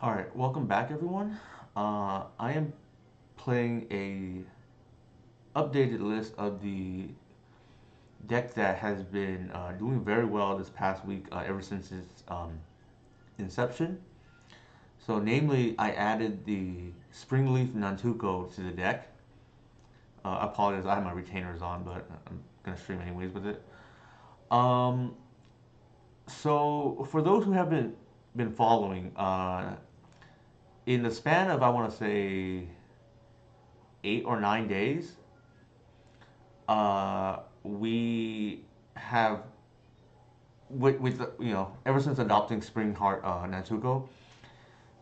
Alright, welcome back everyone. I am playing a updated list of the deck that has been doing very well this past week ever since its inception. So namely, I added the Springleaf Nantuko to the deck. I apologize, I have my retainers on, but I'm going to stream anyways with it. Um, so for those who haven't been following, in the span of I want to say 8 or 9 days, we have ever since adopting Spring Heart Nantuko,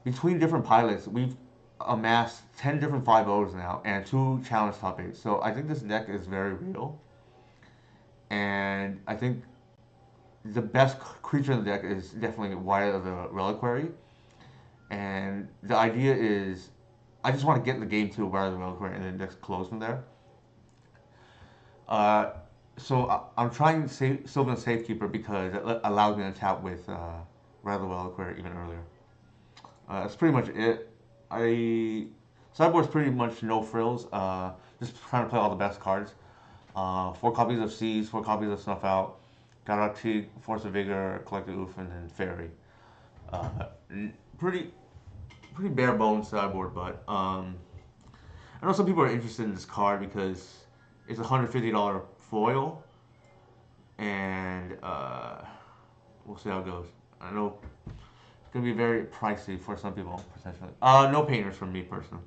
between different pilots, we've amassed 10 different 5-0s now and 2 challenge top 8s. So I think this deck is very real. And I think the best creature in the deck is definitely Wight of the Reliquary. And the idea is I just want to get the game to Wight of the Reliquary and then just close from there. Uh, I'm trying Sylvan Safekeeper because it allows me to tap with Rather Reliquary even earlier. That's pretty much it. I Sideboard's pretty much no frills. Just trying to play all the best cards. 4 copies of Seize, 4 copies of Snuff Out, Galactic, Force of Vigor, Collected Oof, and then Fairy. Uh, pretty pretty bare bones sideboard, but I know some people are interested in this card because it's a $150 foil, and we'll see how it goes. I know it's gonna be very pricey for some people potentially. No painters from me personally.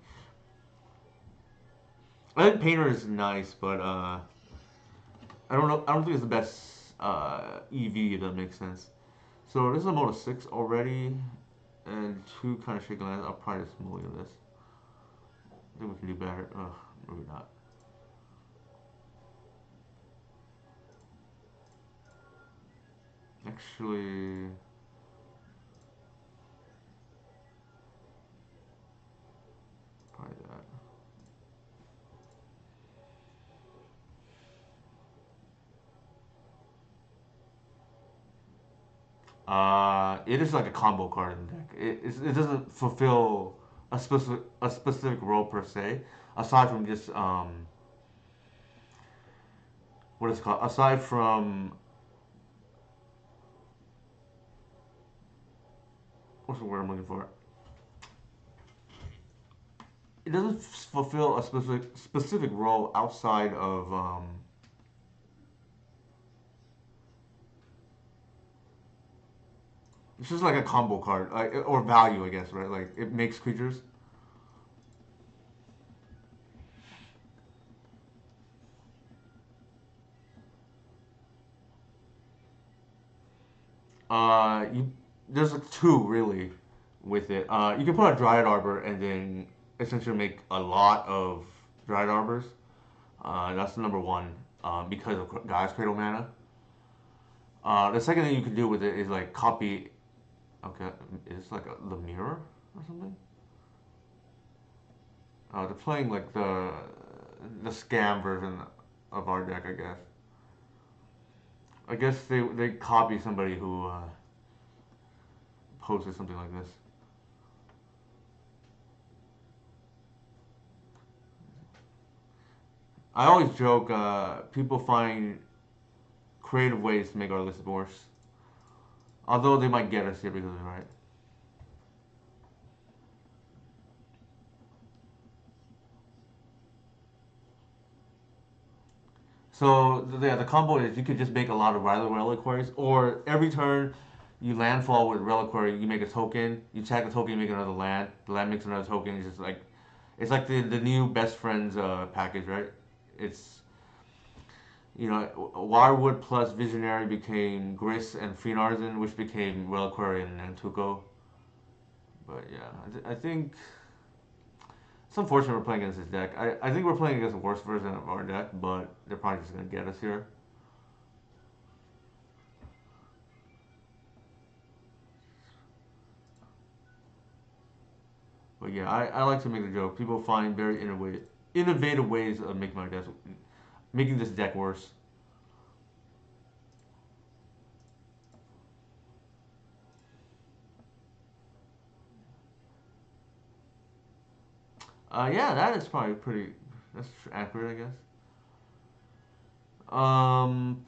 I think painter is nice, but I don't know. I don't think it's the best EV if that makes sense. So this is a mode of 6 already, and 2 kind of shaking lands. I'll probably just mulligan this. I think we can do better. Maybe not. Actually, probably that. It is like a combo card in the deck. It doesn't fulfill a specific role per se, aside from just what is it called? Aside from what's the word I'm looking for? It doesn't fulfill a specific role outside of it's just like a combo card, or value, I guess, right? Like it makes creatures. You there's like two really with it. You can put a Dryad Arbor and then essentially make a lot of Dryad Arbors. That's the number one because of Gaia's Cradle mana. The second thing you can do with it is like copy. Okay, it's like the mirror or something. They're playing like the scam version of our deck, I guess. I guess they copy somebody who posted something like this. I always joke, people find creative ways to make our list worse. Although they might get us here because they're right. So yeah, the combo is you could just make a lot of reliquaries, or every turn you landfall with reliquary, you make a token, you tag the token, you make another land. The land makes another token. It's like the new best friends package, right? It's Wirewood plus Visionary became Gris and Freenarzen, which became Reliquary and Nantuko. But yeah, I think it's unfortunate we're playing against this deck. I think we're playing against a worse version of our deck, but they're probably just gonna get us here. But yeah, I like to make the joke. People find very innovative ways of making this deck worse. Yeah, that is probably pretty. That's accurate, I guess. Um,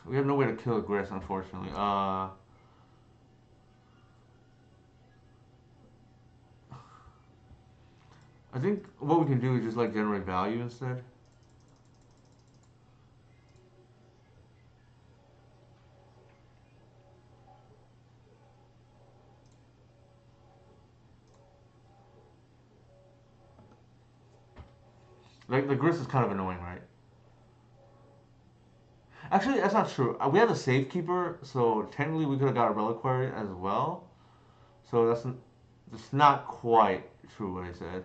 we have no way to kill a Gris, unfortunately. I think what we can do is just like generate value instead. Like the Gris is kind of annoying, right? Actually, that's not true. We have a Safekeeper, so technically we could have got a Reliquary as well. So that's not quite true what I said.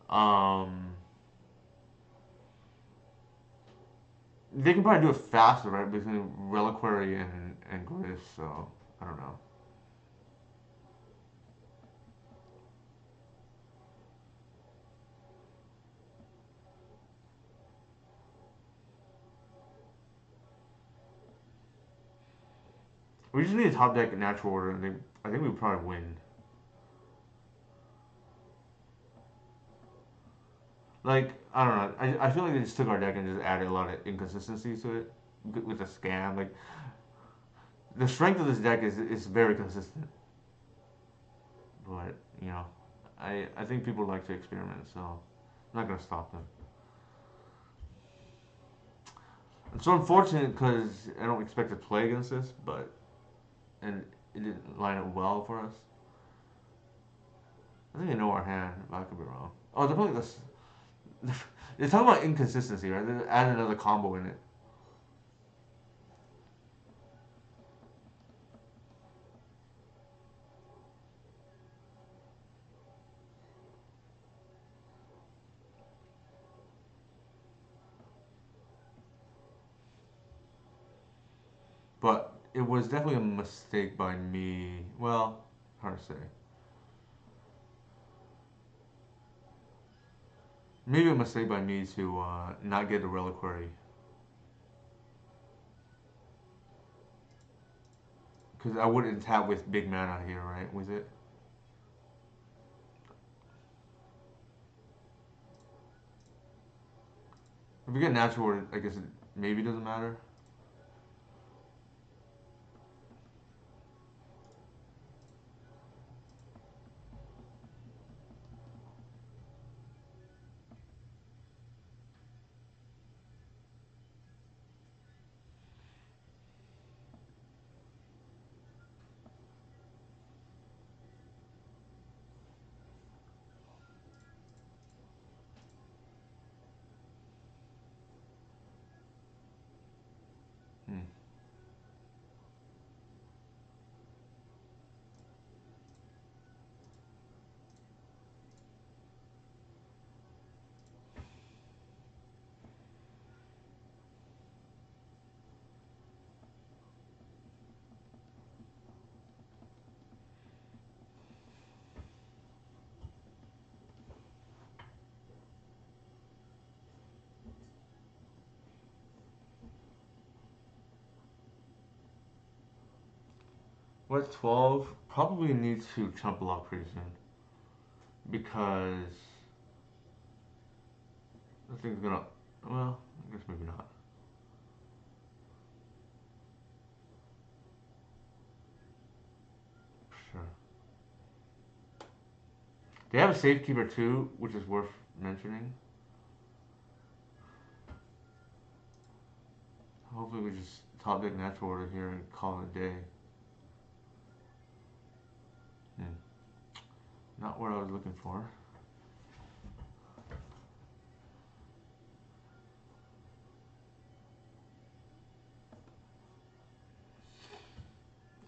Um, they can probably do it faster, right? Between Reliquary and Gris, so I don't know. We just need a top deck in natural order, and I think we would probably win. Like I don't know. I feel like they just took our deck and just added a lot of inconsistencies to it with the scam. Like the strength of this deck is very consistent, but you know, I think people like to experiment, so I'm not gonna stop them. It's so unfortunate because I don't expect to play against this, but and it didn't line up well for us. I think they know our hand, but I could be wrong. Oh, they're playing this. They're talking about inconsistency, right? They add another combo in it. But it was definitely a mistake by me. Well, hard to say. Maybe a mistake by me to not get a reliquary. Because I wouldn't tap with big mana here, right? Was it? If we get natural, I guess it maybe doesn't matter. Hmm. What 12? Probably need to chump block pretty soon because I think it's gonna. Well, I guess maybe not. Sure. They have a Safekeeper too, which is worth mentioning. Hopefully, we just top deck natural order here and call it a day. Hmm. Not what I was looking for.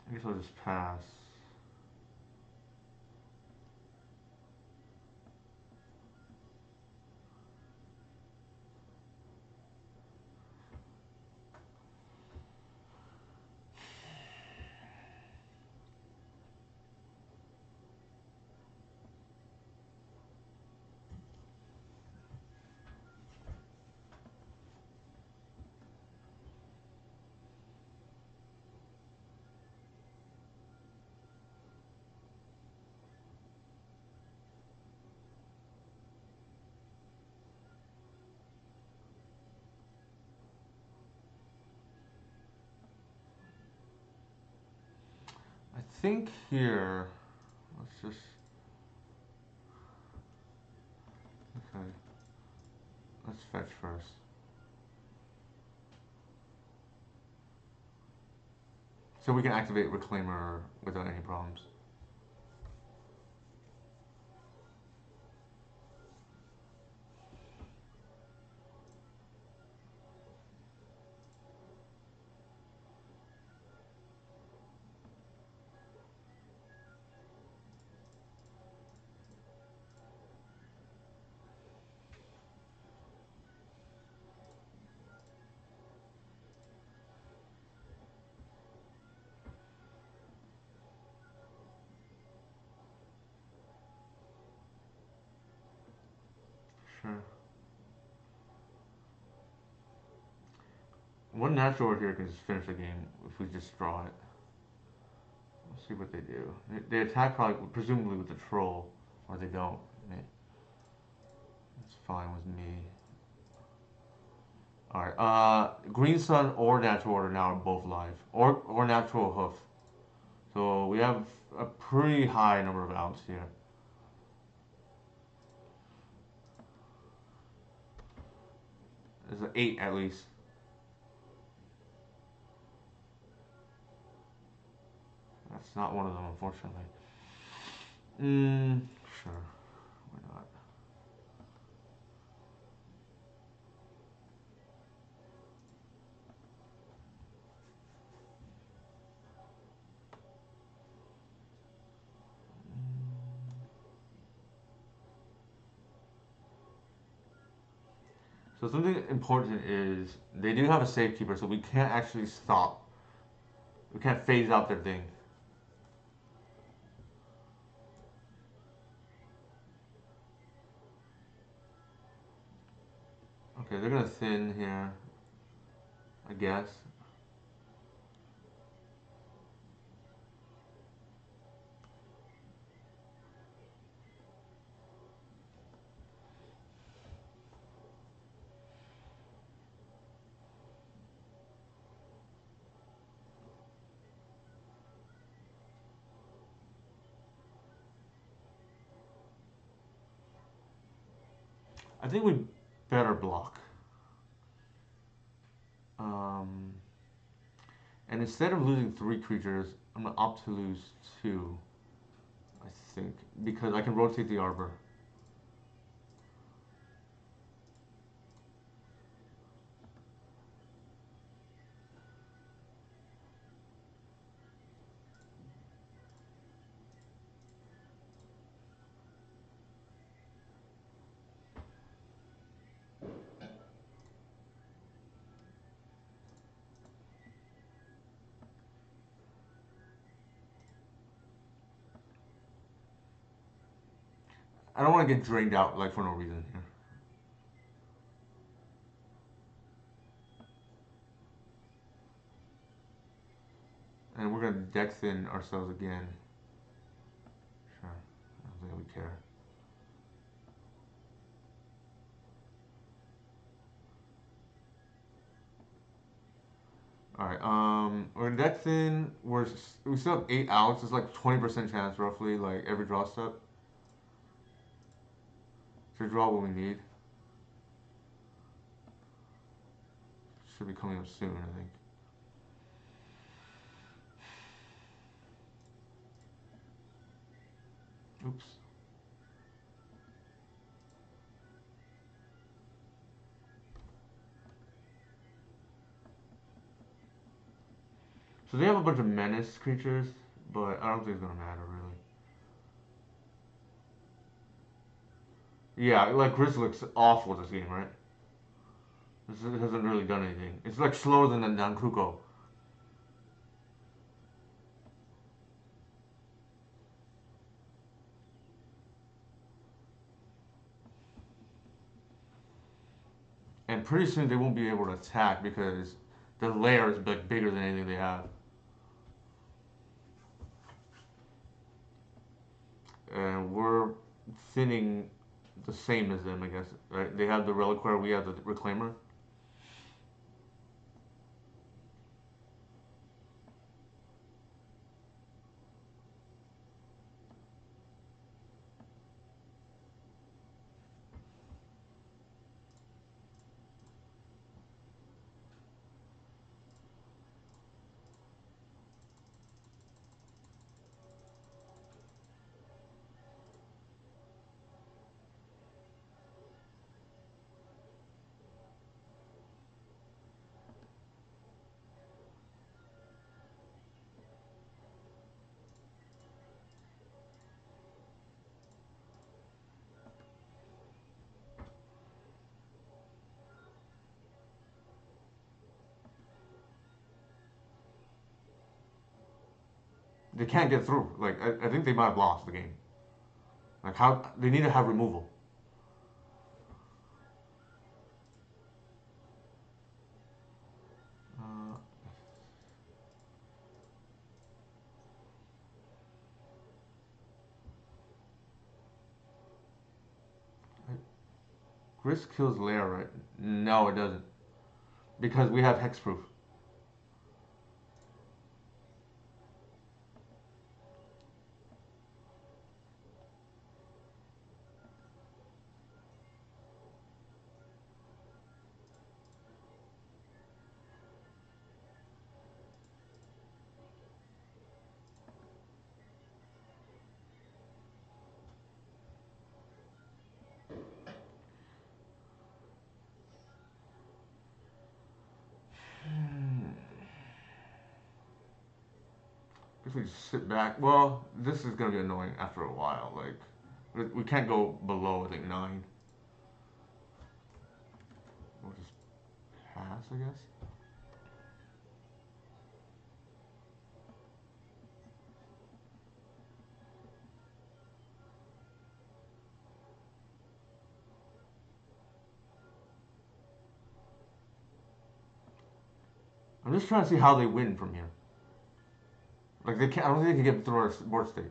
I guess I'll just pass. think here, let's just, okay, let's fetch first. So we can activate Reclaimer without any problems. Sure. One natural here can just finish the game if we just draw it. Let's see what they do. They attack probably, presumably with the troll, or they don't. That's fine with me. Alright, Green Sun or Natural Order now are both live. Or Natural Hoof. So we have a pretty high number of outs here. There's an 8 at least. That's not one of them, unfortunately. Sure. Why not? So something important is they do have a Safekeeper, so we can't actually stop. We can't phase out their thing. Okay, they're gonna thin here, I guess. I think we better block. And instead of losing 3 creatures, I'm gonna opt to lose 2. I think because I can rotate the Arbor. I don't want to get drained out like for no reason here. And we're gonna deck thin ourselves again. Sure, I don't think we care. Alright, we're gonna deck thin. We still have 8 outs. It's like 20% chance roughly, like every draw step. To draw what we need. Should be coming up soon, I think. Oops. So they have a bunch of menace creatures, but I don't think it's gonna matter really. Yeah, like Grizz looks awful this game, right? This hasn't really done anything. It's like slower than the Nankuko. And pretty soon they won't be able to attack because the lair is like bigger than anything they have. And we're thinning the same as them, I guess. Right? They have the Reliquary, we have the Reclaimer. they can't get through. Like I think they might have lost the game. Like how they need to have removal. Uh, Gris kills Lair, right? No, it doesn't. Because we have hexproof. If we just sit back, well, this is gonna be annoying after a while. Like, we can't go below, I think, 9. We'll just pass, I guess. I'm just trying to see how they win from here. Like, they can't, I don't think they can get through our board state.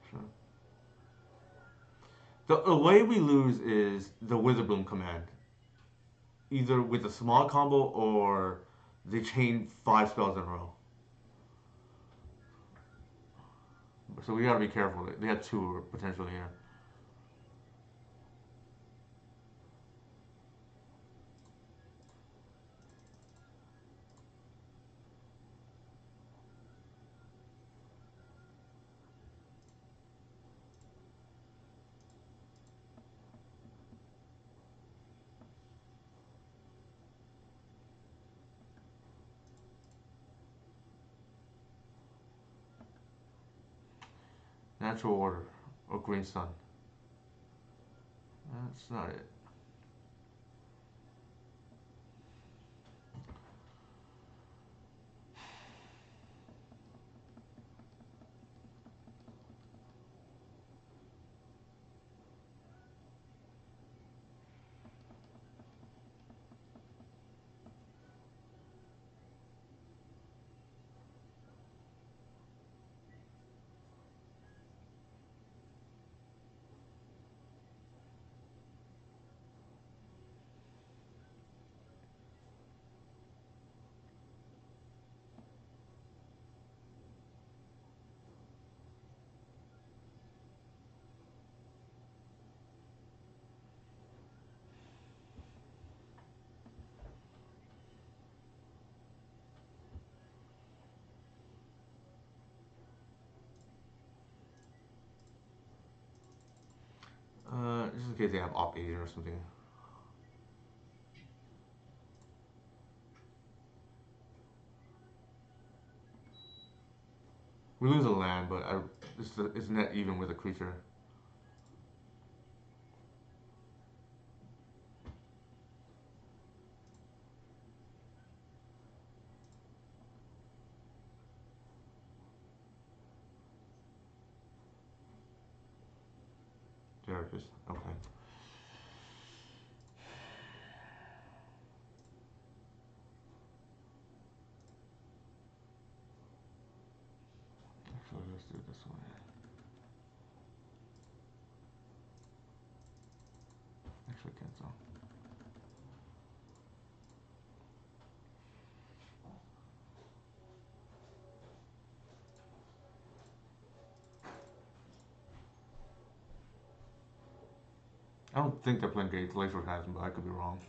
Sure. The way we lose is the Witherbloom command. Either with a small combo or they chain 5 spells in a row. So we gotta be careful. They have 2 potentially here. Natural order or green sun. That's not it. Just in case they have op agent or something. We lose a land, but it's net even with a creature. There it is. Okay. Actually, let's do it this way. Actually, cancel. I don't think they're playing Glacial Chasm, but I could be wrong.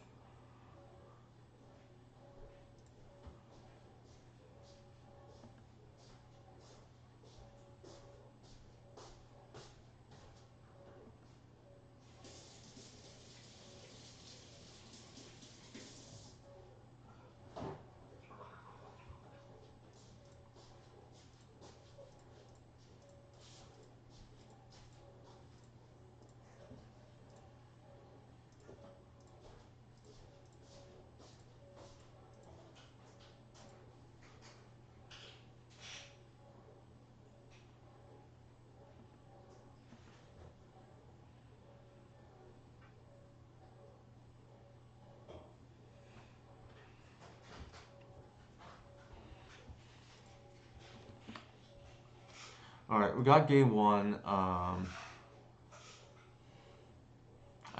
All right, we got game one.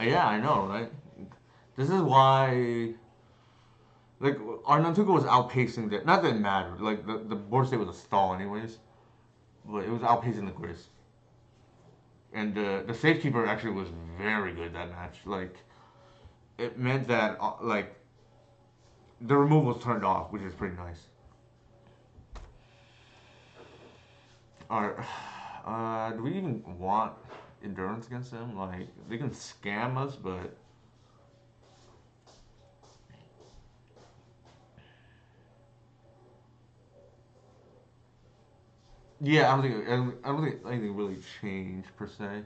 Yeah, I know, right? This is why, like, our Nantuko was outpacing the. Not that it mattered. Like, the board state was a stall, anyways. But it was outpacing the Gris. And the Safekeeper actually was very good that match. Like, it meant that, like, the removal was turned off, which is pretty nice. Alright. Do we even want endurance against them? Like, they can scam us, but. Yeah, I don't think anything really changed per se.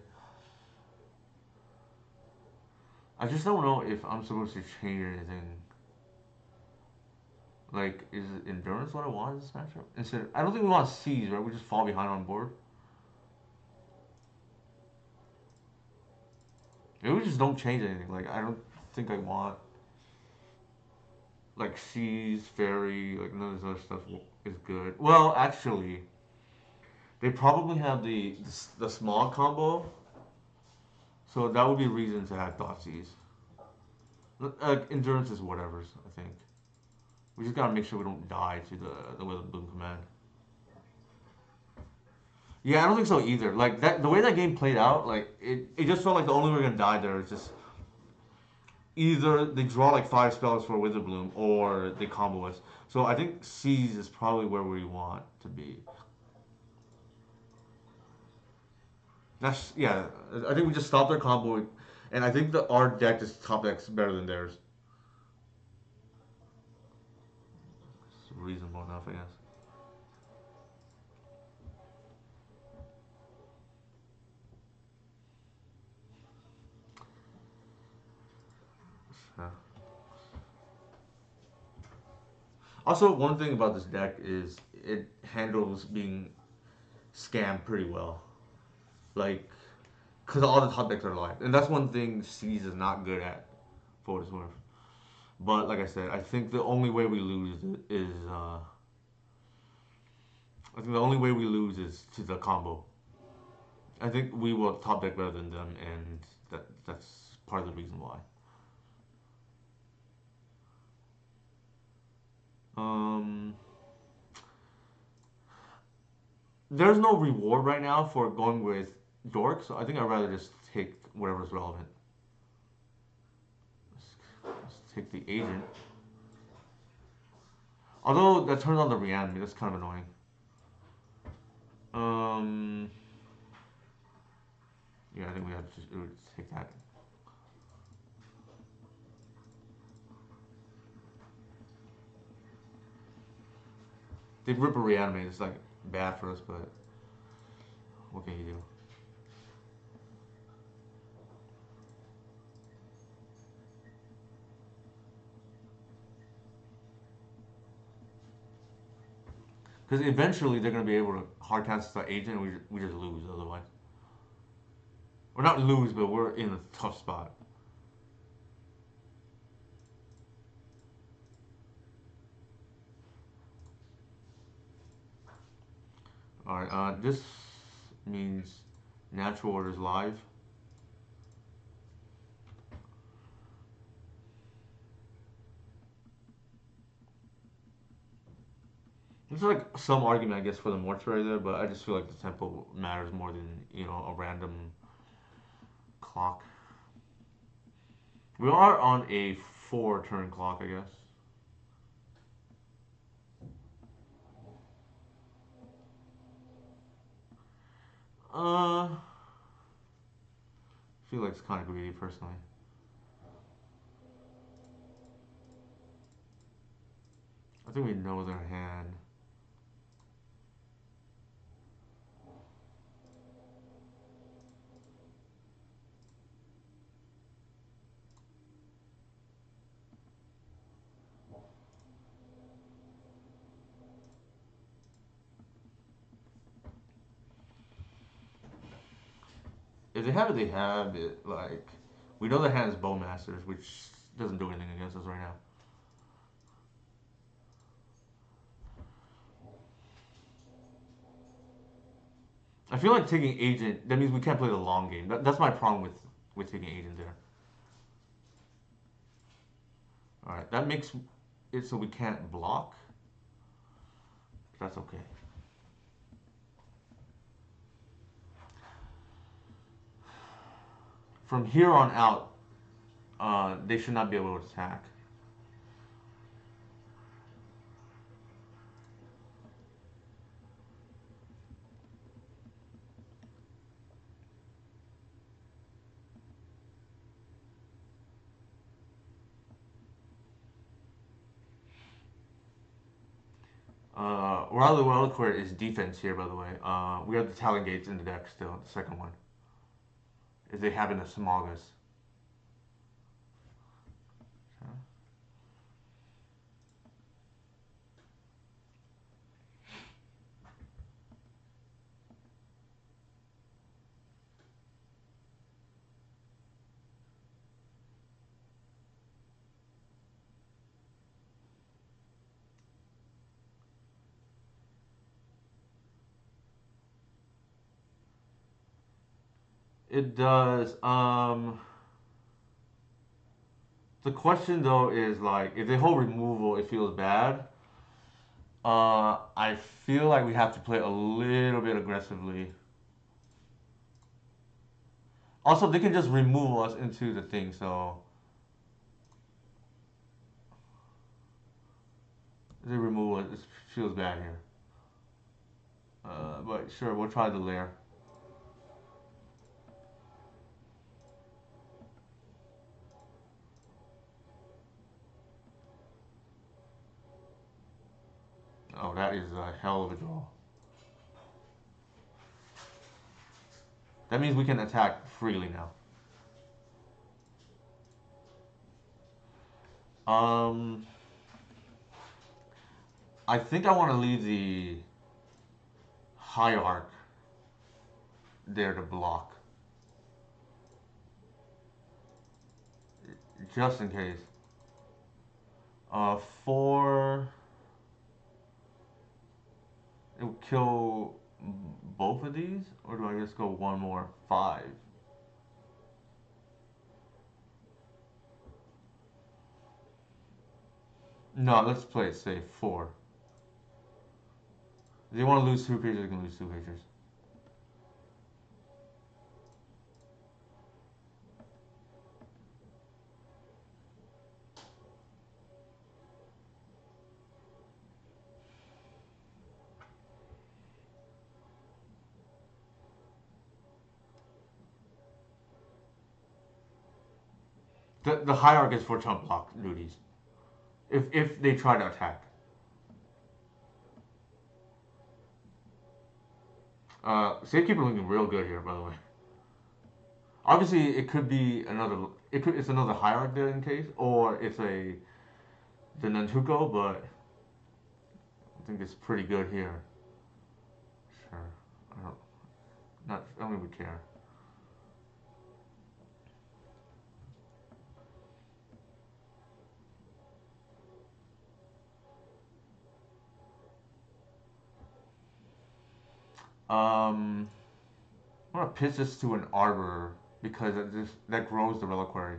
I just don't know if I'm supposed to change anything. Like, is endurance what I want in this matchup? Instead, I don't think we want C's, right? We just fall behind on board. Maybe we just don't change anything. Like, I don't think I want like C's, fairy, like none of this other stuff is good. Well, actually, they probably have the small combo, so that would be a reason to have Thoughtseize. Endurance is whatever's, I think. We just gotta make sure we don't die to the Will of Bloom command. Yeah, I don't think so either. Like that, the way that game played out, like it just felt like the only way we're gonna die there is just either they draw like 5 spells for Wither Bloom or they combo us. So I think C's is probably where we want to be. That's yeah. I think we just stop their combo, and I think the our deck is top deck's better than theirs. It's reasonable enough, I guess. Yeah. Also, one thing about this deck is it handles being scammed pretty well. Like, because all the top decks are live, and that's one thing C's is not good at, for what it's worth. But like I said, I think the only way we lose is I think the only way we lose is to the combo. I think we will top deck better than them, and that's part of the reason why. Um, there's no reward right now for going with Dork, so I think I'd rather just take whatever's relevant. Let's take the agent. Although that turns on the reanimate, that's kind of annoying. Um, yeah, I think we have to just take that. They rip a reanimate. It's like bad for us, but what can you do? Because eventually they're going to be able to hard cancel the agent, and we just lose otherwise. Or not lose, but we're in a tough spot. All right. This means natural order's live. There's like some argument, I guess, for the mortuary there, but I just feel like the tempo matters more than a random clock. We are on a 4-turn clock, I guess. I feel like it's kind of greedy personally. I think we know their hand. If they have it, they have it. Like, we know their hand is Bowmasters, which doesn't do anything against us right now. I feel like taking agent. That means we can't play the long game. That's my problem with taking agent there. All right, that makes it so we can't block. That's okay. From here on out, they should not be able to attack. Rather Reliquary is defense here, by the way. We have the Talon Gates in the deck still, the second one. Is they have in the Smogus. It does. The question though is like, if they hold removal, it feels bad. I feel like we have to play a little bit aggressively. Also, they can just remove us into the thing, so if they remove it, it feels bad here. But sure, we'll try the lair. Oh, that is a hell of a draw. That means we can attack freely now. I think I want to leave the Hierarch there to block. Just in case. 4... It will kill both of these? Or do I just go one more? 5. No, let's play it safe. 4. If they want to lose 2 creatures, they can lose 2 creatures. The Hierarch is for chump block duties. If they try to attack. Safekeeper looking real good here, by the way. Obviously, it could be another. It's another Hierarch there in case, or it's the Nantuko, but I think it's pretty good here. Sure, I don't even care. I'm gonna pitch this to an Arbor because that grows the Reliquary.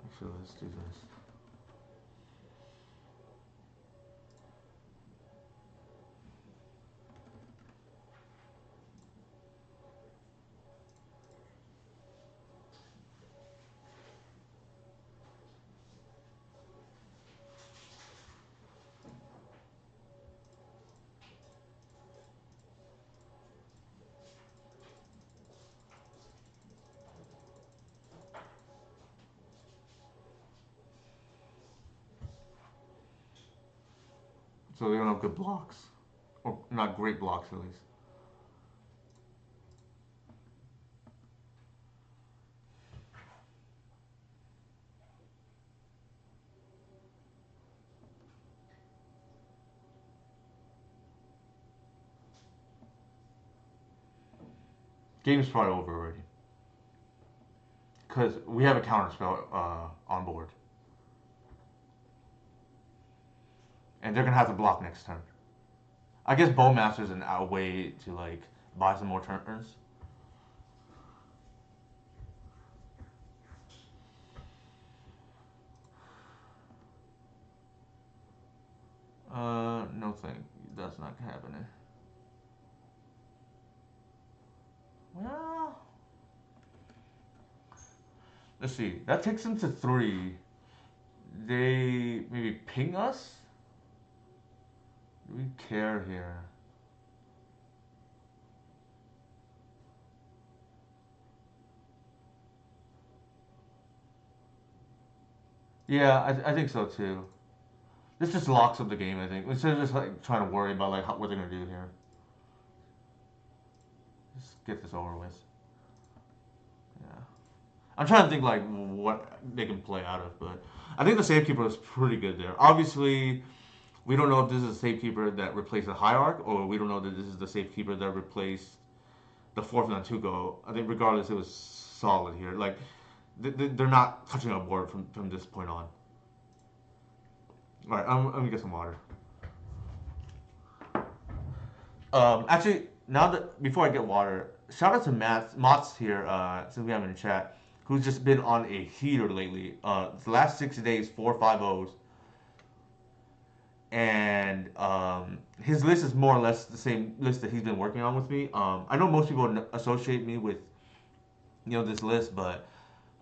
Actually, let's do this. So they don't have good blocks. Or not great blocks, at least. Game's probably over already. Because we have a counter spell on board. And they're going to have to block next turn. I guess Bowmaster's a way to, like, buy some more turns. No thing. That's not happening. Well, let's see. That takes them to 3. They maybe ping us? Do we care here? Yeah, I think so too. This just locks up the game, I think. Instead of just like trying to worry about like what they're gonna do here. Just get this over with. Yeah. I'm trying to think like what they can play out of, but I think the Safekeeper is pretty good there. Obviously, we don't know if this is a Safekeeper that replaced the Hierarch, or we don't know that this is the Safekeeper that replaced the 4th Nantuko. I think regardless, it was solid here. Like, they're not touching a board from this point on. Alright, I'm gonna get some water. Actually, now that before I get water, shout out to Mott's here, since we have him in chat, who's just been on a heater lately. The last 6 days, 4-5-0s. And his list is more or less the same list that he's been working on with me. I know most people associate me with, this list, but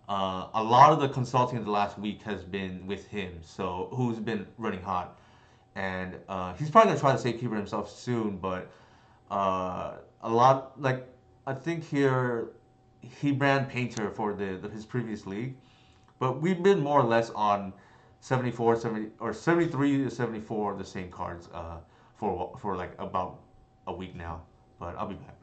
a lot of the consulting of the last week has been with him, so who's been running hot. And he's probably gonna try to Safekeeper himself soon, but a lot, like, I think here he ran Painter for his previous league, but we've been more or less on 74, 70, or 73 to 74 the same cards for like about a week now. But I'll be back.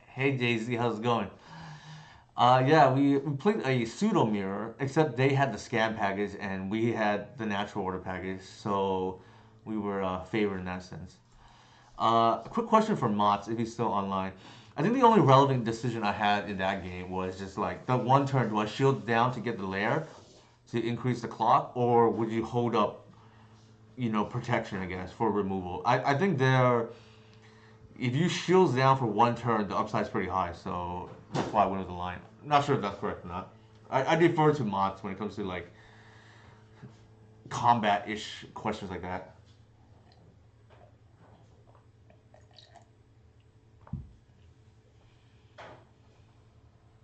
Hey Jay-Z, how's it going? Yeah, we played a pseudo mirror, except they had the scam package and we had the natural order package, so we were favored in that sense. A quick question for Mott's, if he's still online. I think the only relevant decision I had in that game was just like the one turn, do I shield down to get the lair to increase the clock, or would you hold up, protection, I guess, for removal? I think there, if you shields down for one turn, the upside's pretty high, so that's why I went with the line. I'm not sure if that's correct or not. I defer to Mott's when it comes to like combat-ish questions like that.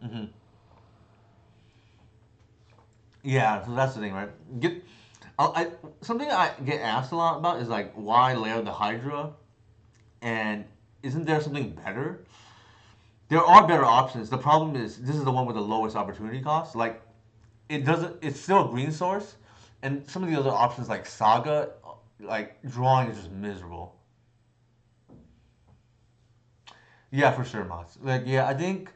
Hmm. Yeah, so that's the thing, right? Something I get asked a lot about is like why layer the Hydra, and isn't there something better? There are better options. The problem is this is the one with the lowest opportunity cost. Like it doesn't. It's still a green source, and some of the other options like Saga, like drawing is just miserable. Yeah, for sure, Moss. Like yeah, I think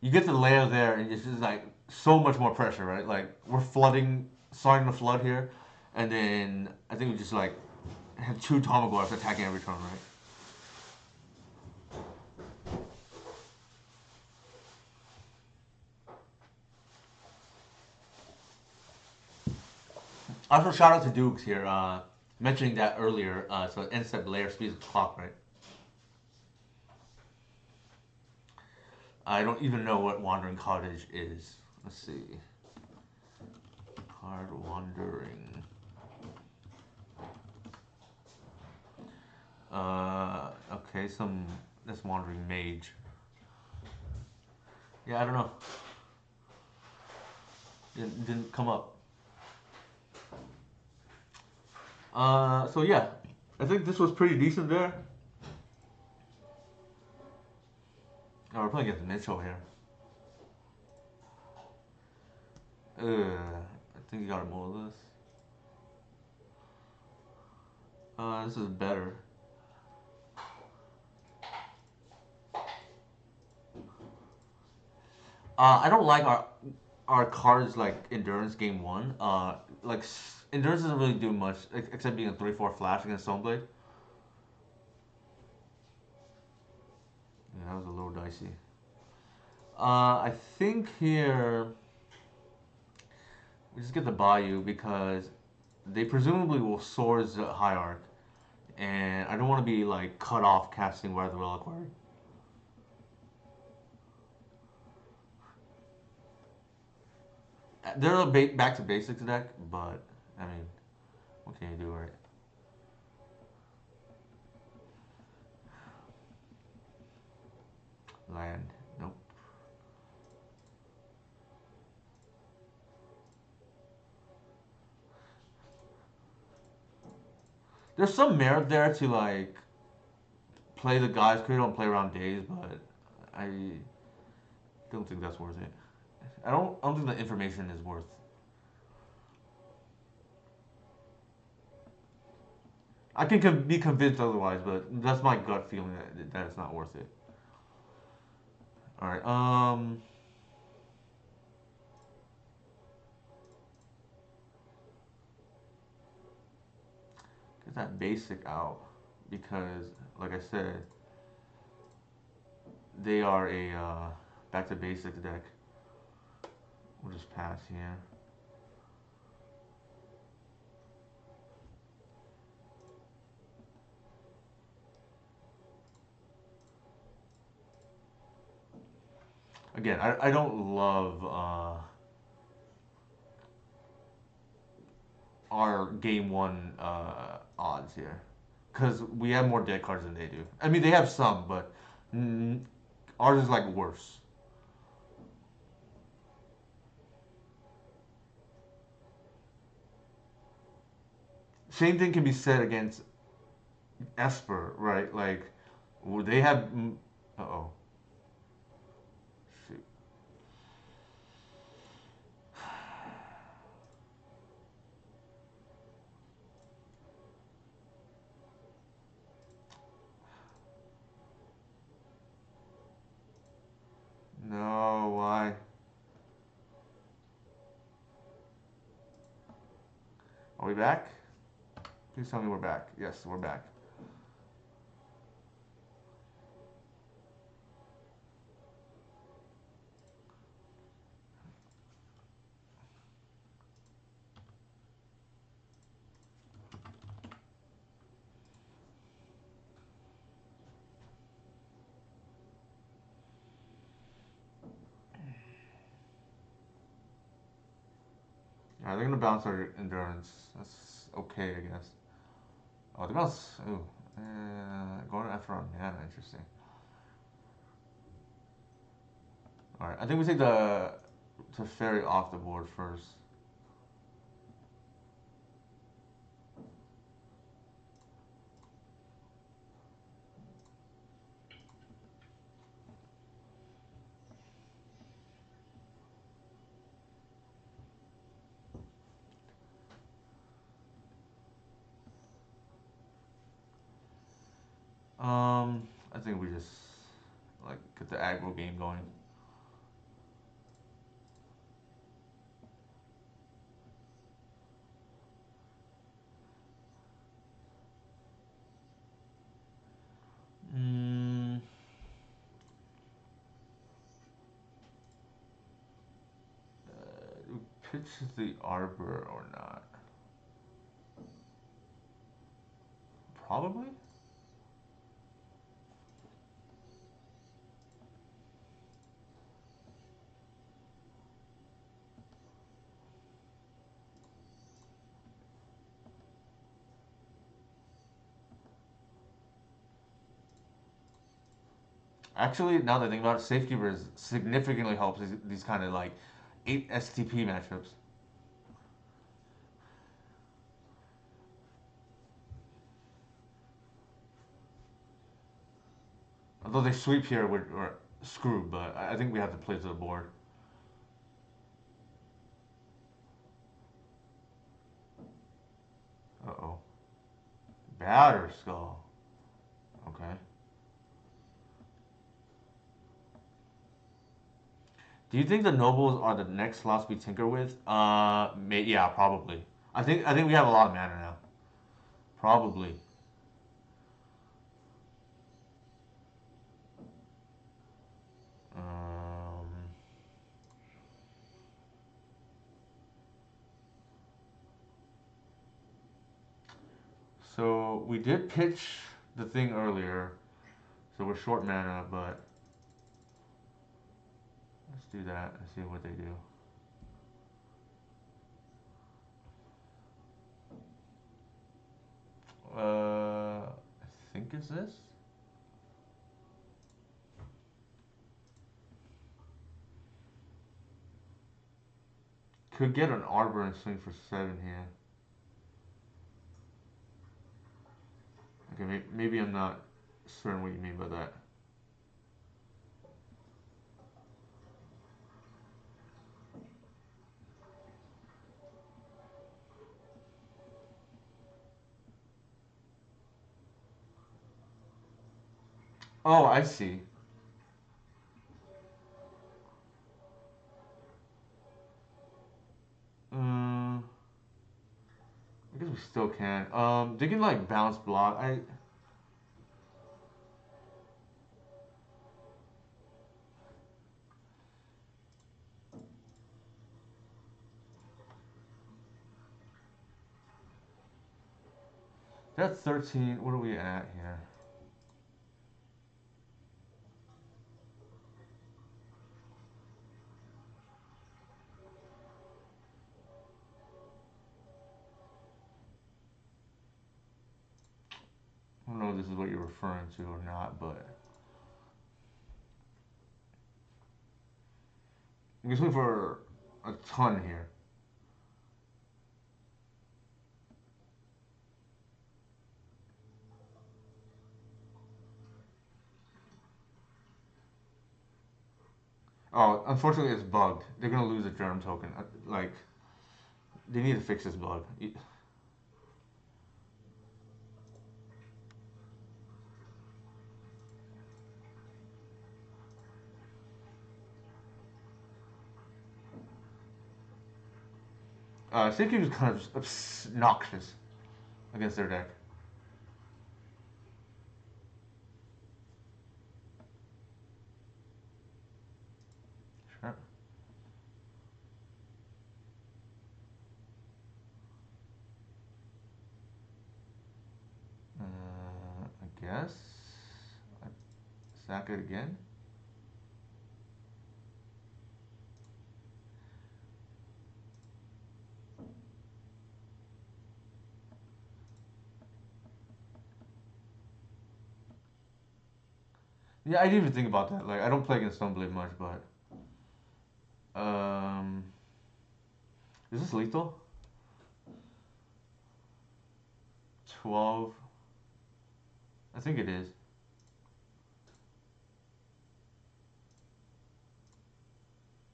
you get the layer there, and it's just like so much more pressure, right? Like we're flooding, starting to flood here, and then I think we just like have two Tamagotchis attacking every turn, right? Also, shout out to Dukes here, mentioning that earlier. So end step layer speeds the clock, right? I don't even know what Wandering Cottage is. Let's see. Card Wandering. Okay, that's Wandering Mage. Yeah, I don't know. Didn't come up. So yeah, I think this was pretty decent there. Oh, we're playing against Mitchell here. I think you gotta mold this. This is better. I don't like our cards like endurance game one. Like endurance doesn't really do much except being a 3/4 flash against Stoneblade. Yeah, that was a little dicey. I think here we just get the Bayou because they presumably will Swords the Hierarch, and I don't want to be like cut off casting Weather Reliquary. They're a back to basics deck, but I mean, what can you do, right? Land, nope. There's some merit there to like play the guys Cradle and play around days, but I don't think that's worth it. I don't think the information is worth. I can be convinced otherwise, but that's my gut feeling that it's not worth it. All right. Get that basic out because, like I said, they are a back to basics deck. We'll just pass here. Again, I don't love our game one odds here because we have more dead cards than they do. I mean, they have some, but mm, ours is like worse. Same thing can be said against Esper, right? Like, they have. Uh oh. Shoot. No, why? Are we back? Please tell me we're back. Yes, we're back. Yeah, they're gonna bounce our endurance. That's okay, I guess. Oh, they bounce. Ooh. Going after our mana. Interesting. Alright, I think we take the Teferi off the board first. I think we just like get the aggro game going. Mm, pitch the arbor or not? Probably. Actually, now that I think about it, Safekeeper significantly helps these kind of like 8 STP matchups. Although they sweep here, we're screwed, but I think we have to play to the board. Uh-oh. Batter Skull. Okay. Do you think the nobles are the next slots we tinker with? Yeah, probably. I think we have a lot of mana now. Probably. Um, so we did pitch the thing earlier, so we're short mana, but let's do that and see what they do. I think it's this. Could get an arbor and swing for 7 here. Okay, maybe I'm not certain what you mean by that. Oh, I see. I guess we still can. They can like bounce block. That's 13. What are we at here? I don't know if this is what you're referring to or not, but I'm just looking for a ton here. Oh, unfortunately, it's bugged. They're gonna lose a germ token. Like, they need to fix this bug. Safekeeper is kind of obnoxious against their deck. Sure. I guess. I sack it again. Yeah, I didn't even think about that. Like, I don't play against Stoneblade much, but um, is this lethal? 12. I think it is.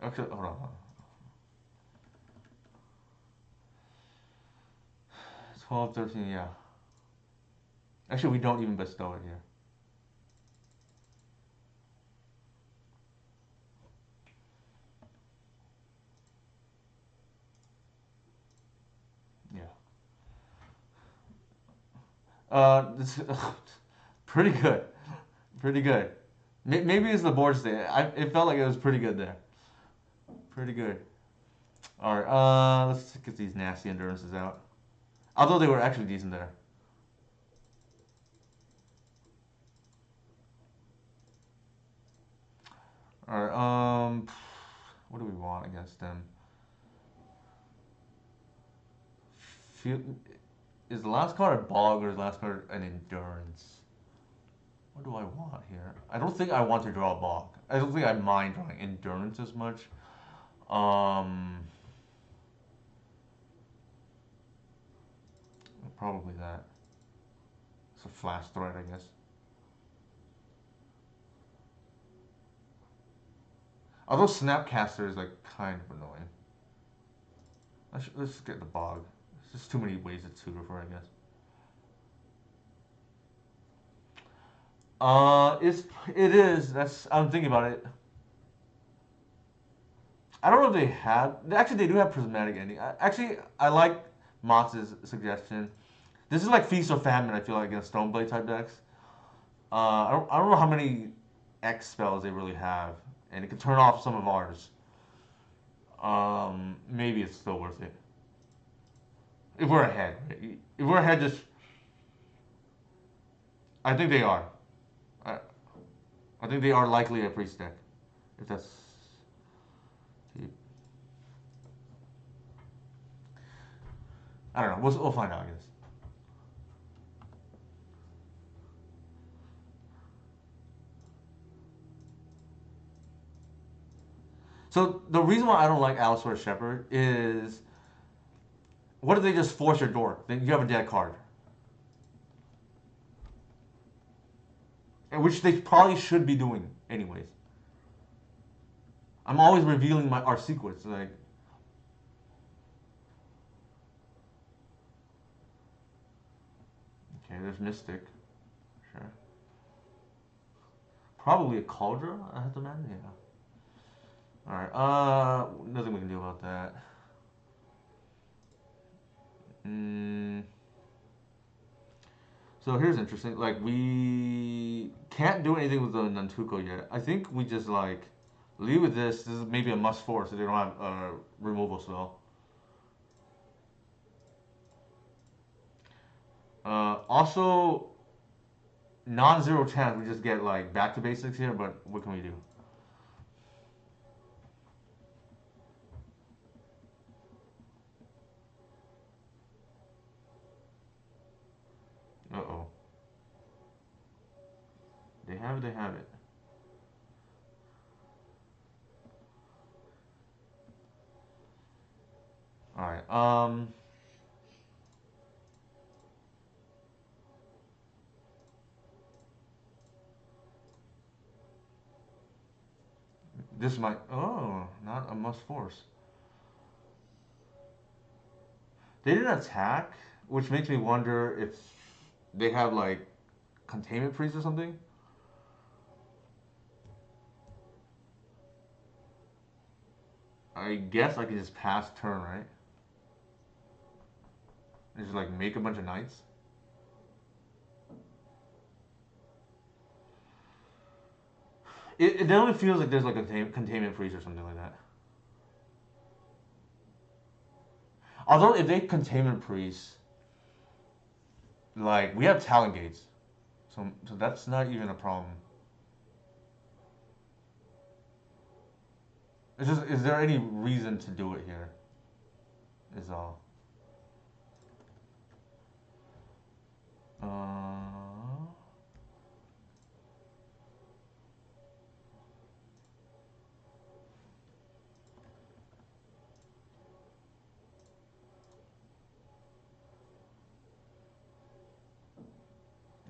Actually, hold on. 12, 13, yeah. Actually, we don't even bestow it here. This pretty good, pretty good. Maybe it's the board state. It felt like it was pretty good there. Pretty good. All right. Let's get these nasty endurances out. Although they were actually decent there. All right. What do we want against them? Is the last card a bog or is the last card an endurance? What do I want here? I don't think I want to draw a bog. I don't think I mind drawing endurance as much. Probably that. It's a flash threat, I guess. Although Snapcaster is like kind of annoying. Let's just get the bog. There's just too many ways to tutor for, I guess. It is. I'm thinking about it. I don't know if they have. Actually, they do have prismatic ending. I like Mott's suggestion. This is like Feast or Famine. I feel like against Stoneblade type decks. I don't know how many X spells they really have, and it could turn off some of ours. Maybe it's still worth it. If we're ahead, if we're ahead, just I think they are. I think they are likely a priest deck. If that's I don't know. We'll find out, I guess. So the reason why I don't like Allosaurus Shepherd is, what if they just force your door? Then you have a dead card. And which they probably should be doing anyways. I'm always revealing our secrets. Like, okay, there's Mystic. Sure. Probably a Cauldron, I have to imagine, yeah. Alright, nothing we can do about that. So here's interesting. Like, we can't do anything with the Nantuko yet. I think we just, like, leave with this. This is maybe a must for, so they don't have a removal spell. Also, non-zero chance we just get, like, back to basics here, but what can we do? Uh-oh. They have it, they have it. Alright, this might, oh, not a must force. They didn't attack, which makes me wonder if they have, like, containment freeze or something. I guess I can just pass turn, right? And just, like, make a bunch of knights. It definitely feels like there's, like, a containment freeze or something like that. Although, if they containment freeze, like, we have talent gates. So that's not even a problem. It's just, is there any reason to do it here? Is all.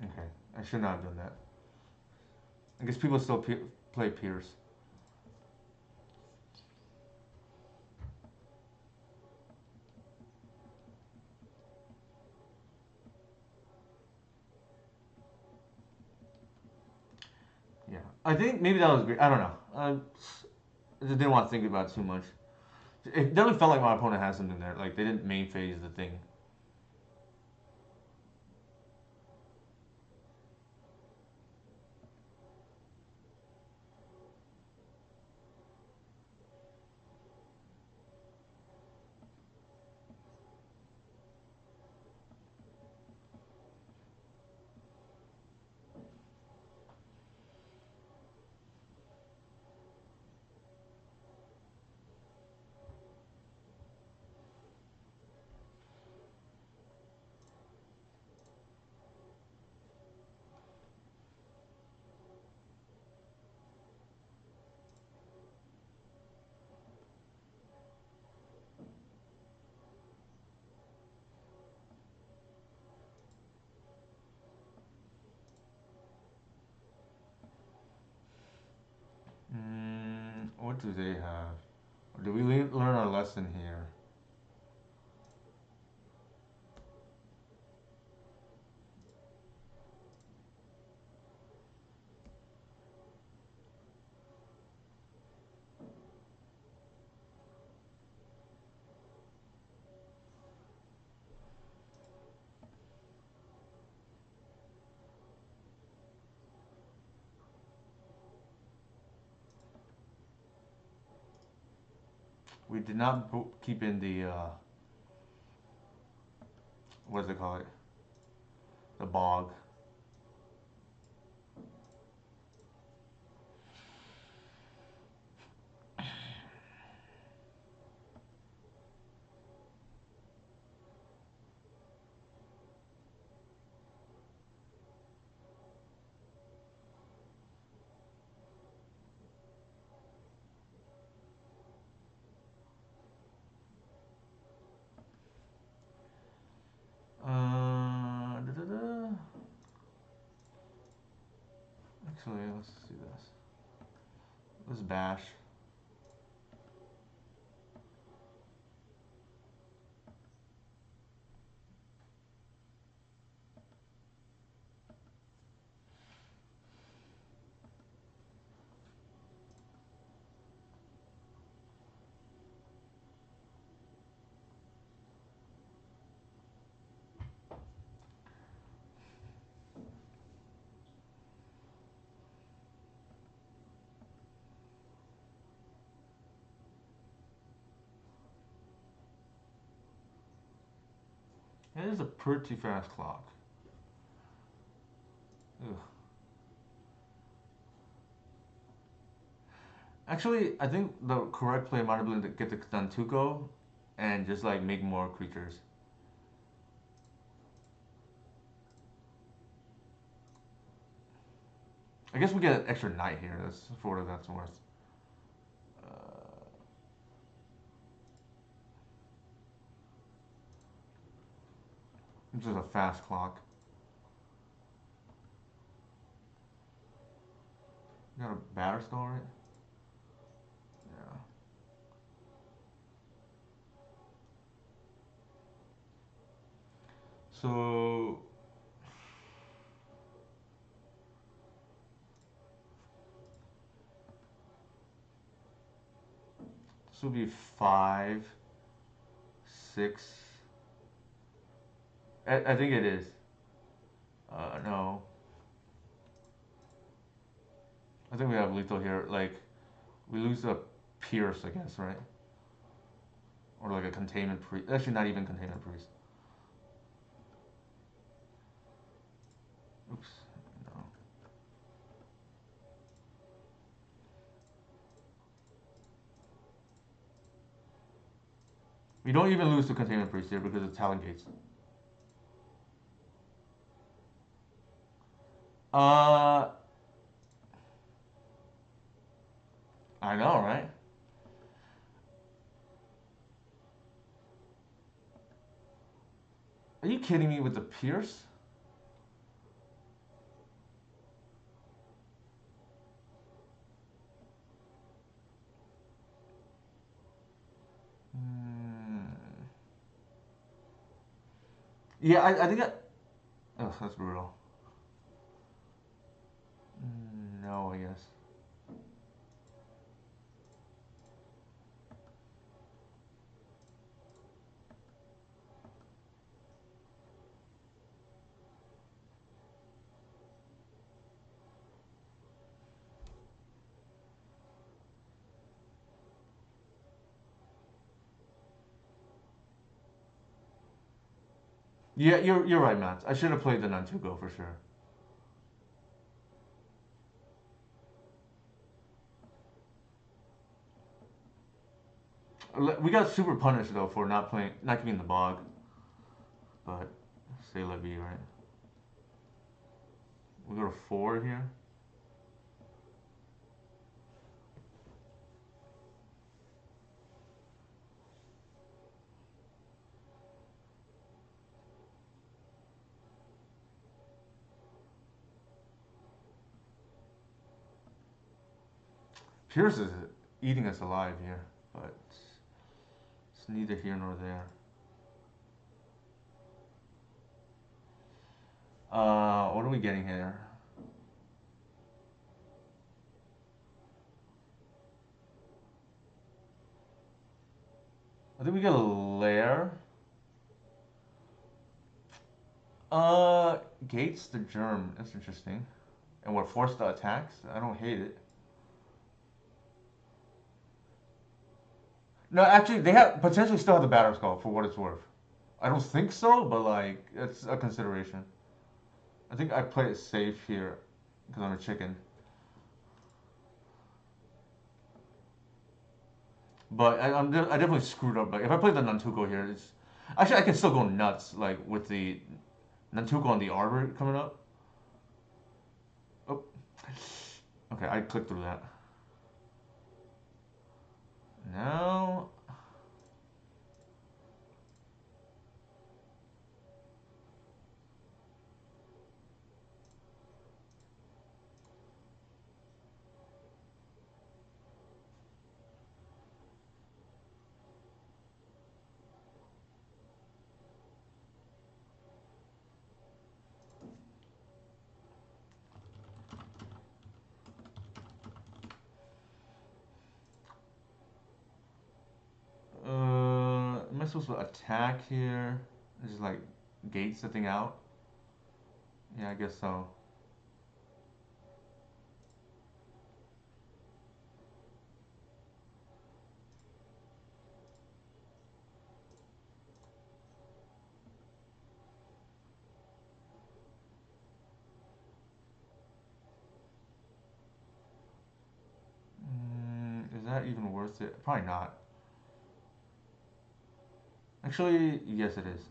Okay, I should not have done that. I guess people still play Pierce. Yeah, I think maybe that was great. I don't know. I just didn't want to think about it too much. It definitely felt like my opponent had something there. Like, they didn't main phase the thing. What do they have? Or do we learn our lesson here? We did not keep in the what does it call it? The bog. Actually, let's see this. Let's bash. It is a pretty fast clock. Ugh. Actually, I think the correct play might have been to get the Dantuko and just like make more creatures. I guess we get an extra knight here. That's for what that's worth. This is a fast clock. You got a batter skull, right? Yeah. So this will be 5, 6. I think it is. No. I think we have lethal here. Like, we lose a Pierce, I guess, right? Or like a Containment Priest. Actually, not even Containment Priest. Oops. No. We don't even lose to Containment Priest here because it's Talon Gates. I know, right? Are you kidding me with the Pierce? Yeah, I think oh, that's brutal. No, I guess. Yeah, you're right, Matt. I should have played the Nantuko for sure. We got super punished though for not keeping the bog. But say la vie, right? We go to 4 here. Pierce is eating us alive here, but it's neither here nor there. What are we getting here? I think we get a lair. Gates the germ. That's interesting. And we're forced to attacks. I don't hate it. No, actually, they have potentially still have the Battle Skull for what it's worth. I don't think so, but like it's a consideration. I think I play it safe here because I'm a chicken. But I definitely screwed up. Like if I play the Nantuko here, it's actually I can still go nuts like with the Nantuko and the Arbor coming up. Oh, okay, I clicked through that. Now. Am I supposed to attack here? Just like gates the thing out? Yeah, I guess so. Is that even worth it? Probably not. Actually, yes, it is.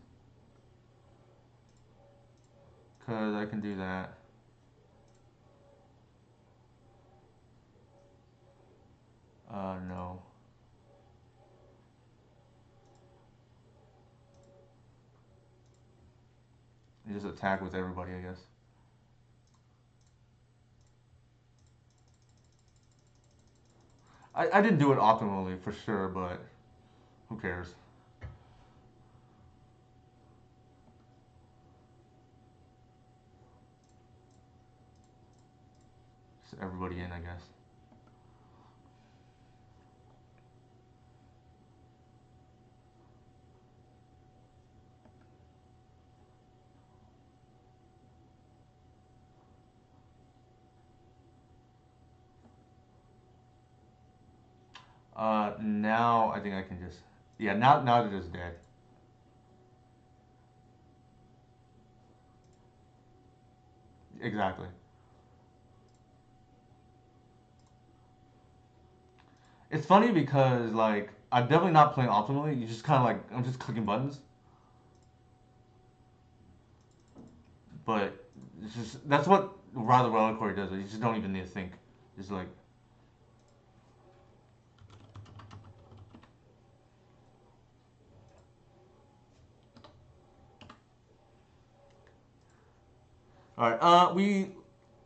Because I can do that. No. You just attack with everybody, I guess. I didn't do it optimally for sure, but who cares? Just everybody in, I guess. Now I think I can just, yeah. Now they're just dead. Exactly. It's funny because like I'm definitely not playing optimally. You just kind of like I'm just clicking buttons, but it's just that's what rather Reliquary does. You just don't even need to think. It's like all right. We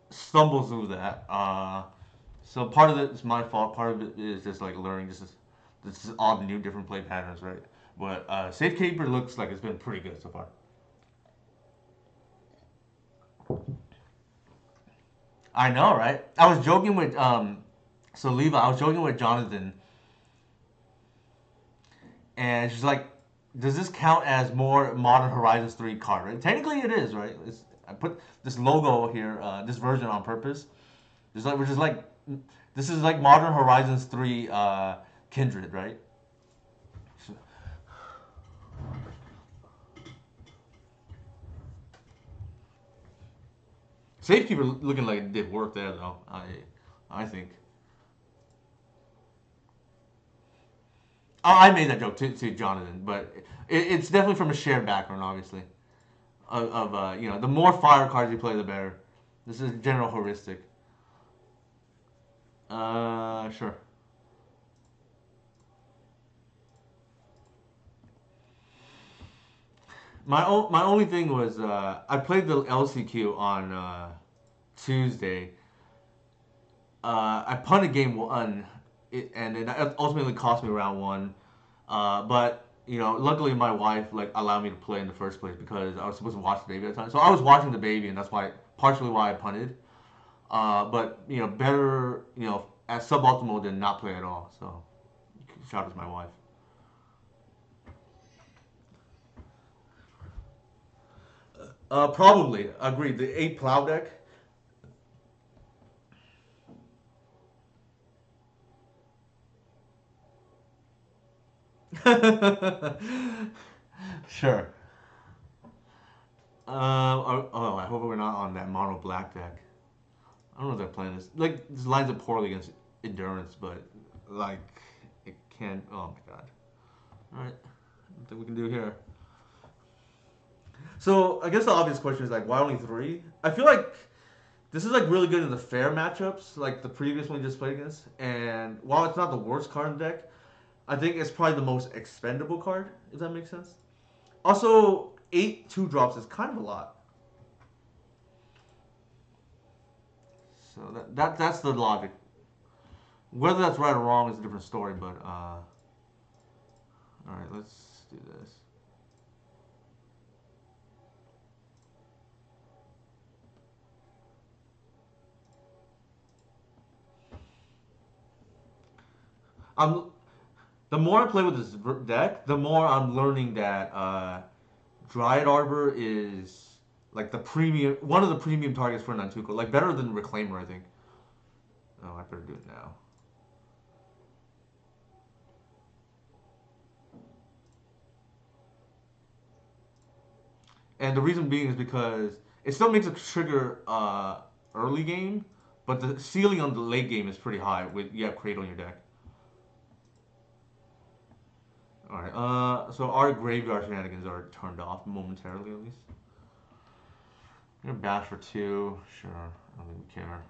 stumble through that. So part of it is my fault. Part of it is just like learning this is all the new different play patterns, right? But Safekeeper looks like it's been pretty good so far. I know, right? I was joking with Saliva. I was joking with Jonathan, and she's like, "Does this count as more Modern Horizons 3 card?" Right? Technically, it is, right? I put this logo here, this version on purpose. Just like, which is like, this is like Modern Horizons 3 Kindred, right? Safekeeper looking like it did work there, though. I think. Oh, I made that joke to Jonathan, but it's definitely from a shared background, obviously. You know, the more fire cards you play, the better. This is general heuristic. Sure. My only thing was I played the LCQ on Tuesday. I punted game one, and it ultimately cost me round one. But you know, luckily my wife like allowed me to play in the first place because I was supposed to watch the baby at the time. So I was watching the baby, and that's why partially why I punted. But you know, better you know at suboptimal than not play at all. So shout out to my wife. Probably agreed. The 8 plow deck. Sure. Oh, I hope we're not on that mono black deck. I don't know if they're playing this. Like this lines up poorly against endurance, but like it can. Oh my god. All right, nothing we can do here. So I guess the obvious question is like, why only three? I feel like this is like really good in the fair matchups, like the previous one we just played against. And while it's not the worst card in the deck, I think it's probably the most expendable card. If that makes sense. Also, 8 2 drops is kind of a lot. So that's the logic. Whether that's right or wrong is a different story, but all right, let's do this. I'm the more I play with this deck, the more I'm learning that Dryad Arbor is like the premium, one of the premium targets for Nantuko, like better than Reclaimer, I think. Oh, I better do it now. And the reason being is because it still makes a trigger early game, but the ceiling on the late game is pretty high with you have Cradle on your deck. All right. So our graveyard shenanigans are turned off momentarily, at least. I'm gonna bash for 2. Sure. I don't even care.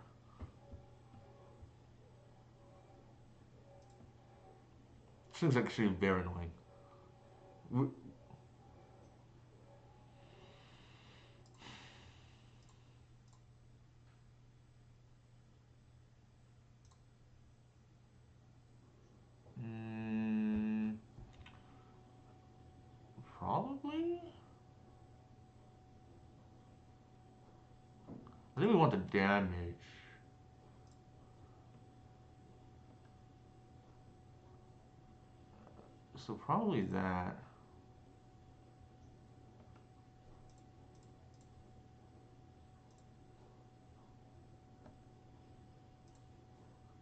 Seems actually very annoying. Mm, probably. I think we want the damage. So probably that.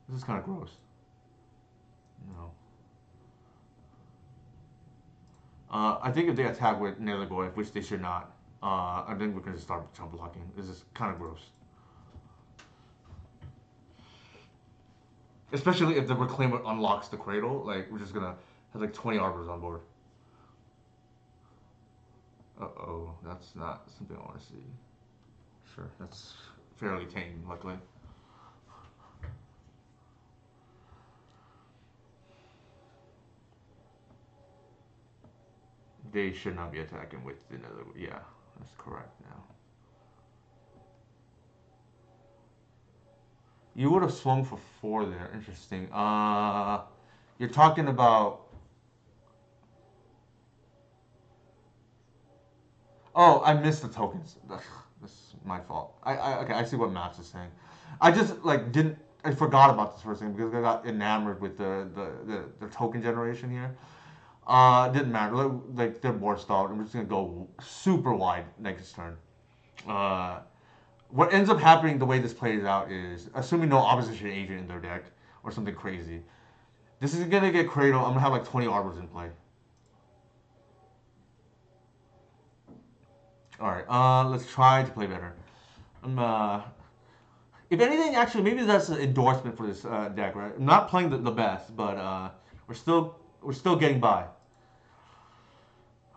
This is kind of gross. No. I think if they attack with Nethergoyf, which they should not, I think we're going to start jump blocking. This is kind of gross. Especially if the Reclaimer unlocks the Cradle, like, we're just going to have like 20 Arbors on board. Uh-oh, that's not something I want to see. Sure, that's fairly tame, luckily. They should not be attacking with the Nether. Yeah, that's correct now. You would have swung for 4 there. Interesting. You're talking about. Oh, I missed the tokens. Ugh, this is my fault. Okay. I see what Max is saying. I just like didn't. I forgot about this for a second because I got enamored with the token generation here. Didn't matter. Like they're board stalled. I'm just gonna go super wide next turn. Uh, what ends up happening the way this plays out is, assuming no opposition agent in their deck or something crazy, this is gonna get Cradle. I'm gonna have like 20 arbors in play. All right. Let's try to play better. If anything, actually, maybe that's an endorsement for this deck, right? I'm not playing the best, but we're still getting by.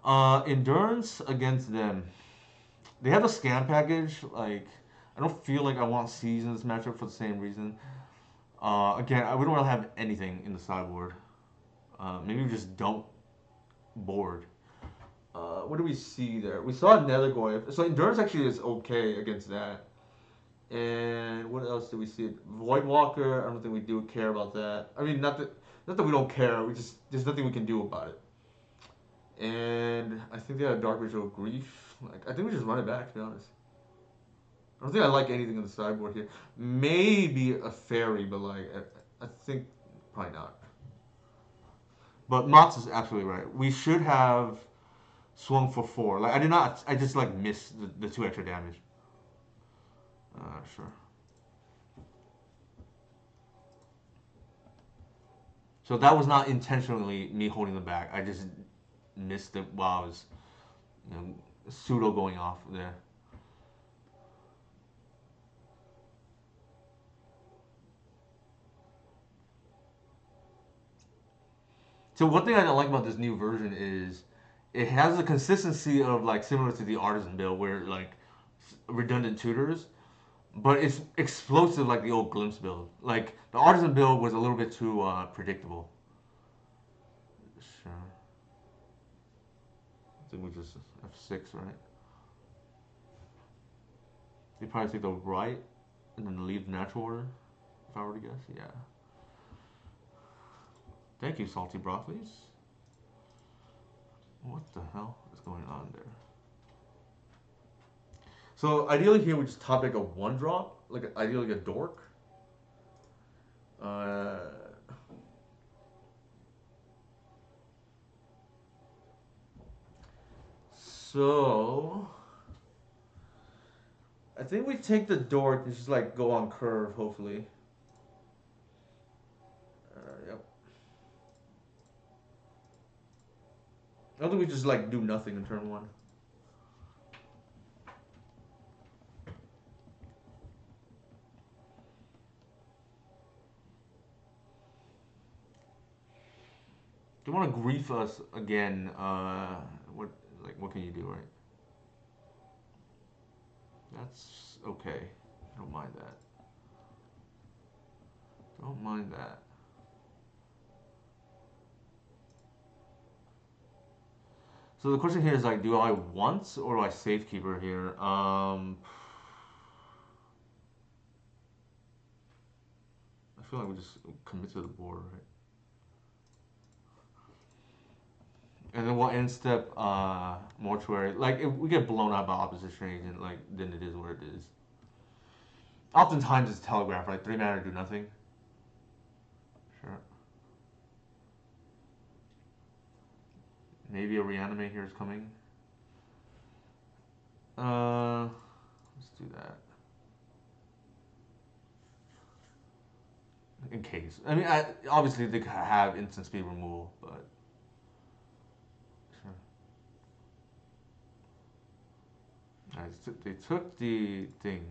Endurance against them. They have a scam package. Like, I don't feel like I want Seas in this matchup for the same reason. Again, we don't really have anything in the sideboard. Maybe we just don't board. What do we see there? We saw Nethergoyf. So Endurance actually is okay against that. And what else do we see? Void Walker. I don't think we do care about that. I mean, not that we don't care. We just there's nothing we can do about it. And I think they have Dark Ritual Grief. Like I think we just run it back. To be honest, I don't think I like anything in the sideboard here. Maybe a fairy, but like I think probably not. But Mott's is absolutely right. We should have swung for 4. Like I did not. I just like missed the 2 extra damage. Sure. So that was not intentionally me holding them back. I just missed it while I was, you know, pseudo going off there. So one thing I don't like about this new version is it has the consistency of like similar to the Artisan build where like redundant tutors, but it's explosive like the old Glimpse build. Like the Artisan build was a little bit too predictable. Sure. I think we just F6, right? You probably take the right and then leave the natural order, if I were to guess. Yeah. Thank you, salty broccolis. What the hell is going on there? So ideally here we just top deck a 1-drop, like ideally a dork. So I think we take the dork and just like go on curve, hopefully. Yep. I don't think we just like do nothing in turn 1. Do you want to grief us again? What can you do, right? That's okay. Don't mind that. Don't mind that. So the question here is like, do I once or do I Safekeeper here? I feel like we just commit to the board, right? And then we'll end step mortuary. Like if we get blown out by opposition agent, like then it is what it is. Oftentimes it's telegraph, right? 3 mana do nothing. Sure. Maybe a reanimate here is coming. Let's do that. In case. I mean, obviously they have instant speed removal, but sure. Alright, they took the thing.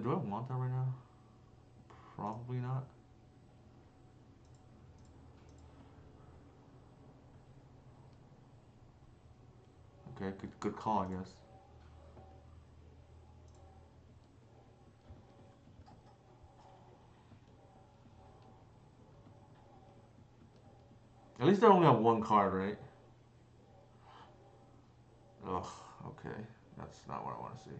Do I want that right now? Probably not. Okay, good call, I guess. At least I only have 1 card, right? Ugh, okay. That's not what I want to see.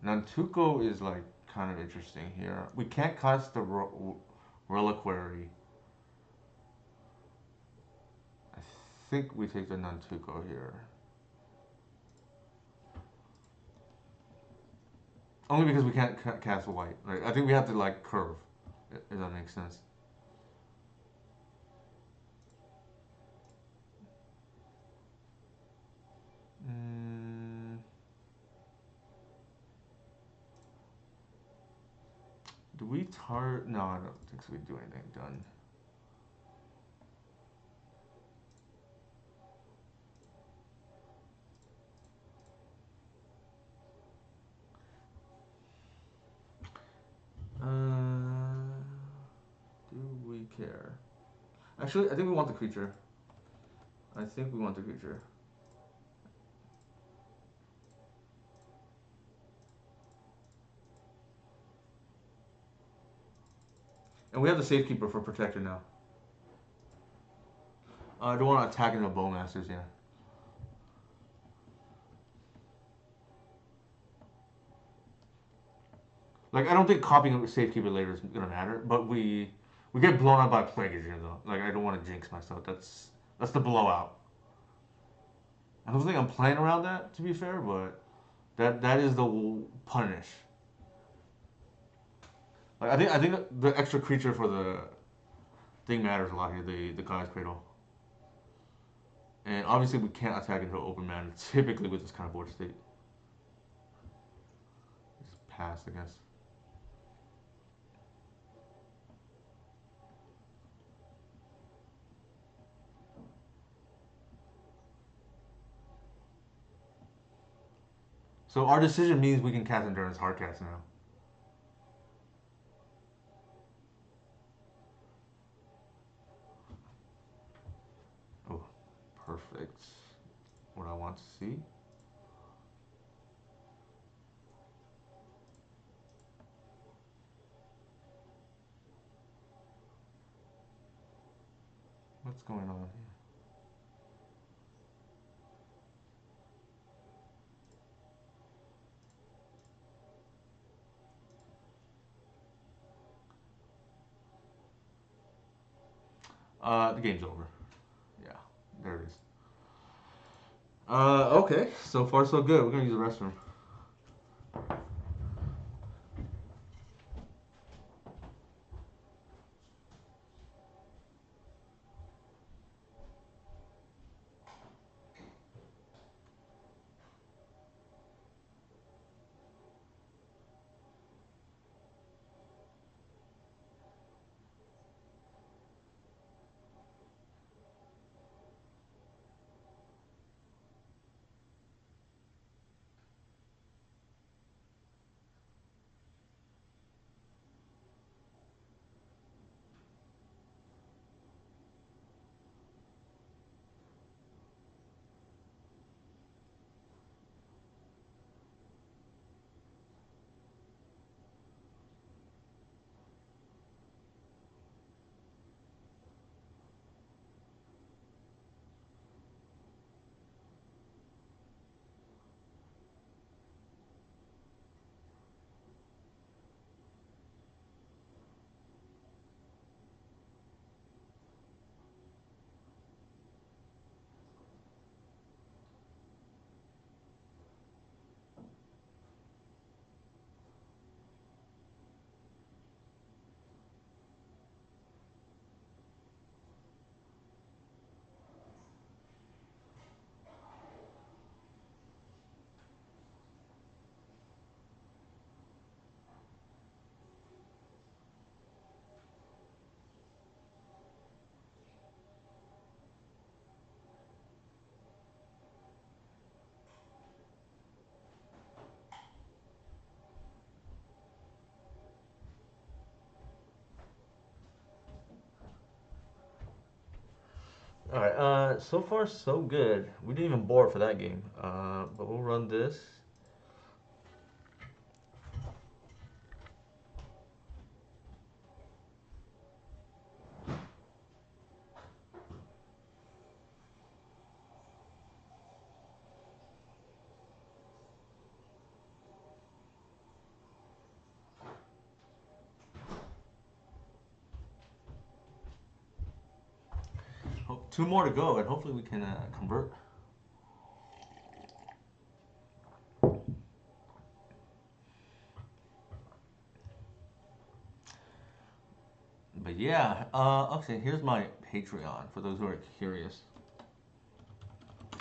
Nantuko is like kind of interesting here. We can't cast the Reliquary. I think we take the Nantuko here. Only because we can't cast Wight. Right? I think we have to like curve, if that makes sense. Do we tar? No, I don't think so. We do anything done. Actually, I think we want the creature. I think we want the creature. And we have the Safekeeper for Protector now. I don't want to attack into Bowmasters, yeah. Like, I don't think copying a Safekeeper later is gonna matter, but we get blown out by Plague Agent though. Like, I don't want to jinx myself. That's the blowout. I don't think I'm playing around that, to be fair, but that is the punish. Like, I think the extra creature for the thing matters a lot here. The Guy's Cradle. And obviously we can't attack into open mana typically with this kind of board state. Just pass, I guess. So our decision means we can cast Endurance Hardcast now. Oh, perfect. What I want to see. What's going on here? The game's over. Yeah, there it is. Okay. So far, so good. We're gonna use the restroom. All right. So far so good. We didn't even board for that game. But we'll run this. Two more to go, and hopefully we can convert. But yeah, okay, here's my Patreon for those who are curious.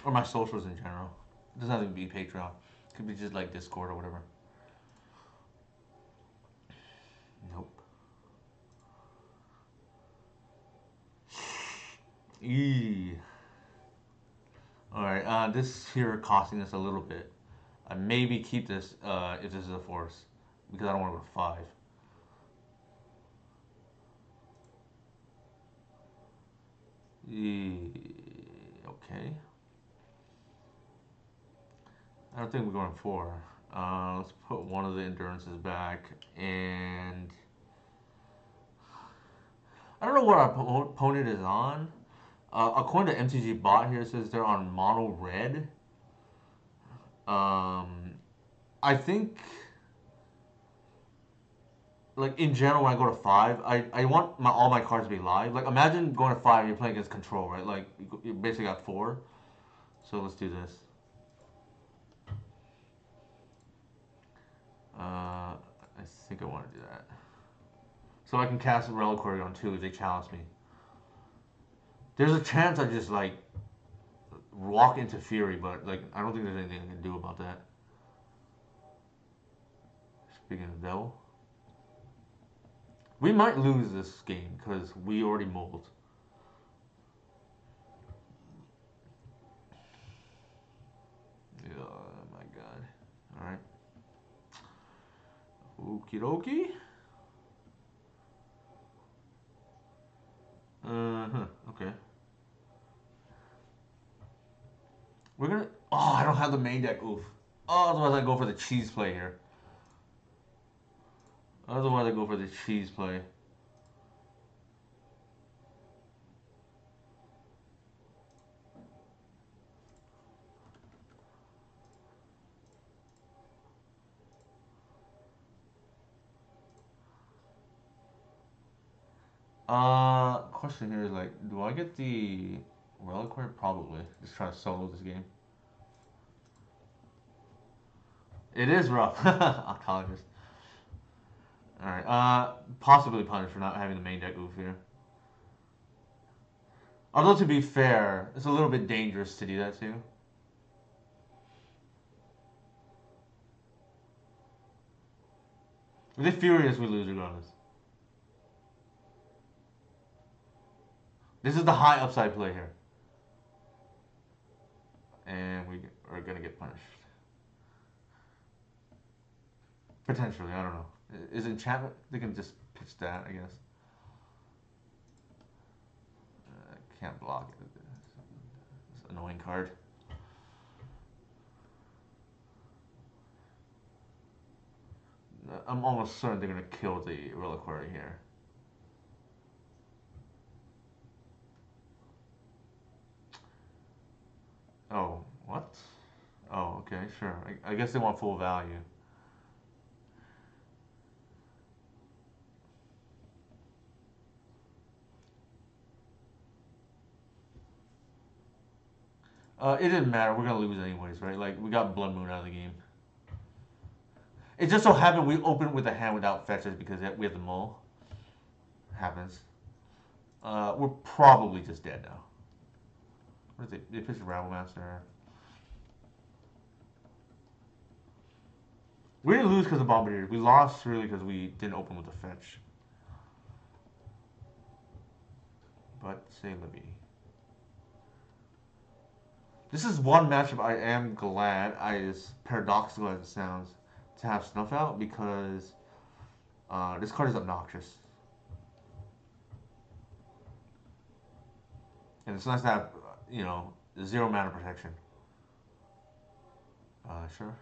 Or my socials in general. It doesn't have to be Patreon. It could be just like Discord or whatever. Nope. Eee. Alright, this here costing us a little bit. I maybe keep this if this is a force. Because I don't want to go to 5. Okay. I don't think we're going 4. Let's put one of the endurances back. And I don't know what our opponent is on. According to MTG Bot here, it says they're on mono red. I think, like in general, when I go to 5, I want all my cards to be live. Like imagine going to 5, you're playing against control, right? Like you basically got 4. So let's do this. I think I want to do that. So I can cast Reliquary on 2 if they challenge me. There's a chance I just like walk into Fury, but like I don't think there's anything I can do about that. Speaking of Devil, we might lose this game because we already mold. Oh my god. Alright. Okie dokie. Okay. We're gonna. Oh, I don't have the main deck. Oof. Oh, otherwise I go for the cheese play here. Otherwise I go for the cheese play. Question here is like, do I get the Reliquary? Probably. Just trying to solo this game. It is rough. Oncologist. Alright, possibly punished for not having the main deck oof here. Although to be fair, it's a little bit dangerous to do that too. If they're furious, we lose regardless. This is the high upside play here. And we are gonna get punished. Potentially, I don't know. Is enchantment? They can just pitch that, I guess. Can't block it. It's an annoying card. I'm almost certain they're gonna kill the Reliquary here. Oh, what? Oh, okay, sure. I guess they want full value. It didn't matter. We're gonna lose anyways, right? Like we got Blood Moon out of the game. It just so happened we opened with a hand without fetches because we have the mull. Happens. We're probably just dead now. What is it? They pitched Rabble Master. We didn't lose because of Bombardier. We lost really because we didn't open with a fetch. But say Libby. This is one matchup I am glad, as paradoxical as it sounds, to have Snuff out because this card is obnoxious. And it's nice to have, you know, 0 mana protection. Sure.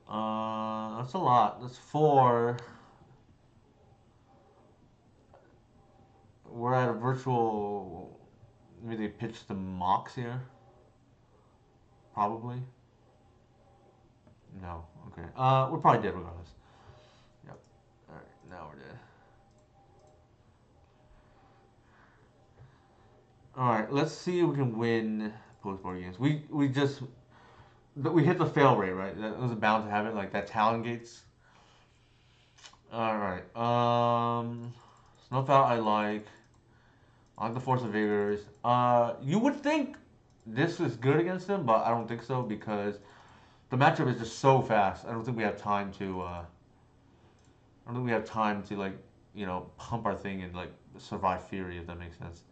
That's a lot. That's 4. We're at a virtual. Maybe they pitched the Mox here. Probably. No. Okay. We're probably dead regardless. Yep. All right. Now we're dead. All right. Let's see if we can win post-board games. We hit the fail rate, right? That was bound to happen. Like that Talon Gates. All right. Snuff out. I like the Force of Vigors. You would think this is good against them, but I don't think so because the matchup is just so fast. I don't think we have time to. I don't think we have time to like, you know, pump our thing and like survive Fury, if that makes sense.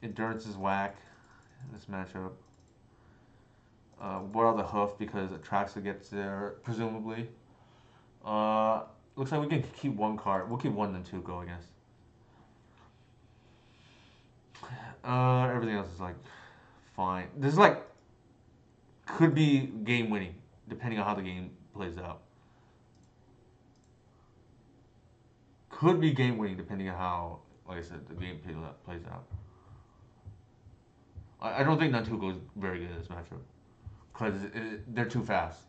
Endurance is whack in this matchup. What are the hoof because Atraxa gets there presumably. Looks like we can keep one card. We'll keep 1 and 2 go, I guess. Everything else is like fine. This is like could be game winning depending on how the game plays out. Could be game winning depending on how, like I said, the game plays out. I don't think Nantuko is very good in this matchup because they're too fast.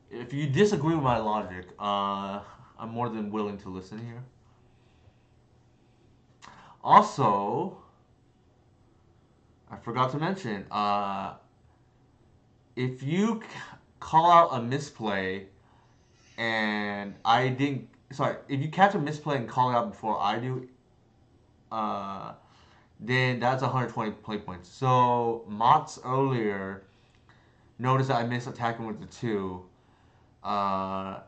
If you disagree with my logic, I'm more than willing to listen here. Also, I forgot to mention, if you call out a misplay and I didn't, sorry, if you catch a misplay and call it out before I do, uh, then that's 120 play points. So Mott's earlier noticed that I missed attacking with the 2. Uh,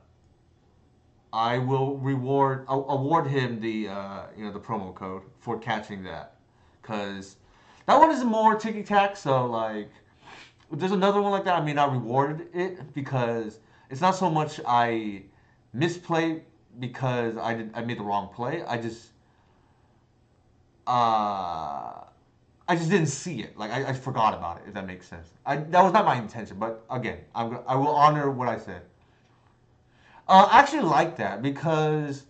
I will award him the the promo code for catching that, because that one is more ticky tack. So like, if there's another one like that, I may not reward it because it's not so much I misplay because I made the wrong play. I just didn't see it. Like I forgot about it. If that makes sense. That was not my intention. But again, I will honor what I said. I actually like that because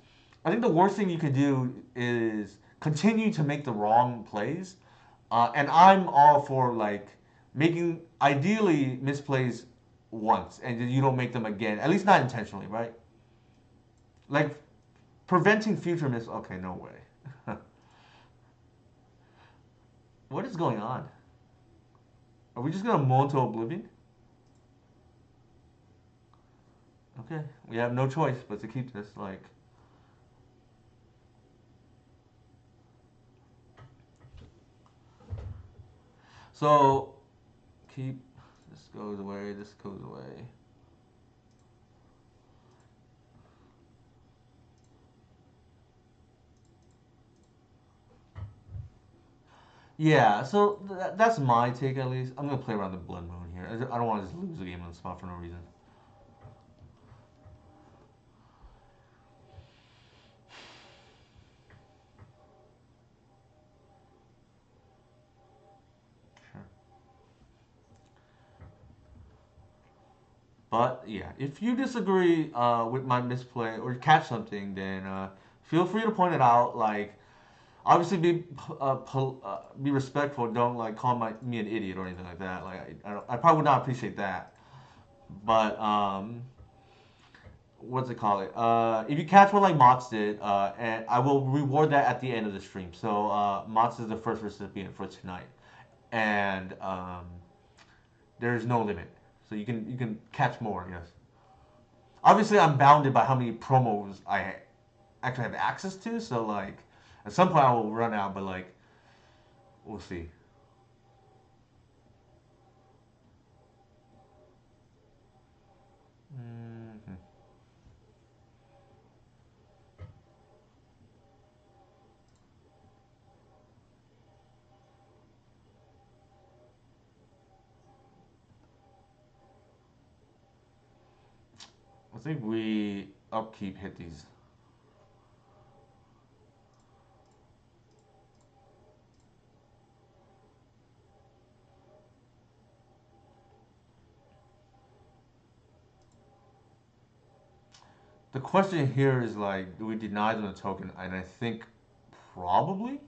I think the worst thing you could do is continue to make the wrong plays. And I'm all for like making ideally misplays once and then you don't make them again. At least not intentionally, right? Like preventing future miss. Okay, no way. What is going on? Are we just gonna moan to oblivion? Okay, we have no choice but to keep this like. So keep this goes away. This goes away. Yeah, so that's my take at least. I'm gonna play around the Blood Moon here. I don't want to just lose the game on the spot for no reason. Sure. But yeah, if you disagree with my misplay or catch something, then feel free to point it out. Like, obviously be respectful. Don't like call me an idiot or anything like that. Like, I probably would not appreciate that. But what's it called? If you catch one like Mots did, and I will reward that at the end of the stream. So Mots is the first recipient for tonight, and there's no limit. So you can catch more. Yes. Obviously, I'm bounded by how many promos I actually have access to. So like, at some point I will run out, but like, we'll see. Mm-hmm. I think we upkeep hit these. The question here is like, do we deny them the token? And I think probably.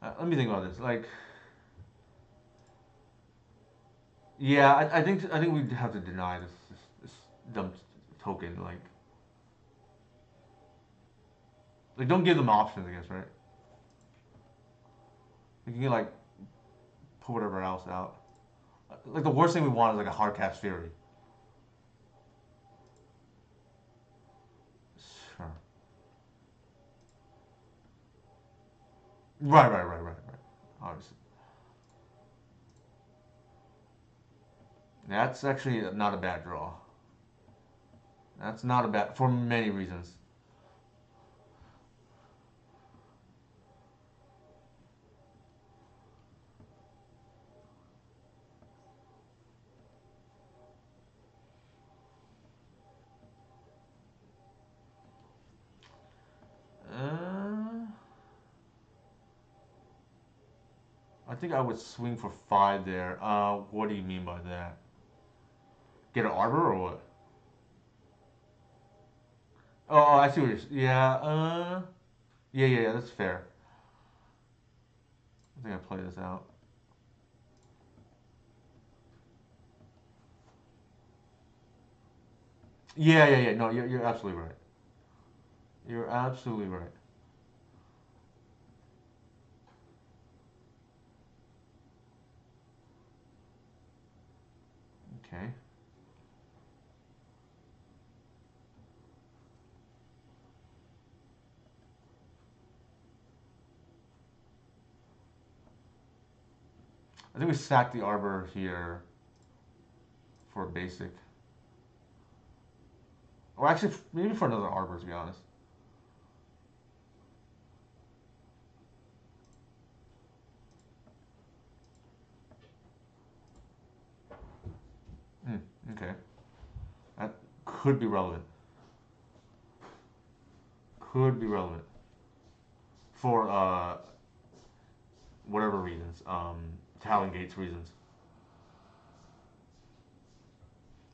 Let me think about this. Like, yeah, I think we have to deny this dumb token. Like don't give them options. I guess right. You can like put whatever else out. Like the worst thing we want is like a hard cast fury. Sure. Right. Obviously, that's actually not a bad draw. That's not a bad for many reasons. I think I would swing for 5 there. What do you mean by that? Get an arbor or what? Oh, I see what you're. Yeah. Yeah. That's fair. I think I play this out. Yeah. No, you're absolutely right. You're absolutely right. Okay. I think we sack the arbor here for a basic. Or actually, maybe for another arbor, to be honest. Hmm, okay. That could be relevant. Could be relevant. For whatever reasons. Talon Gates reasons.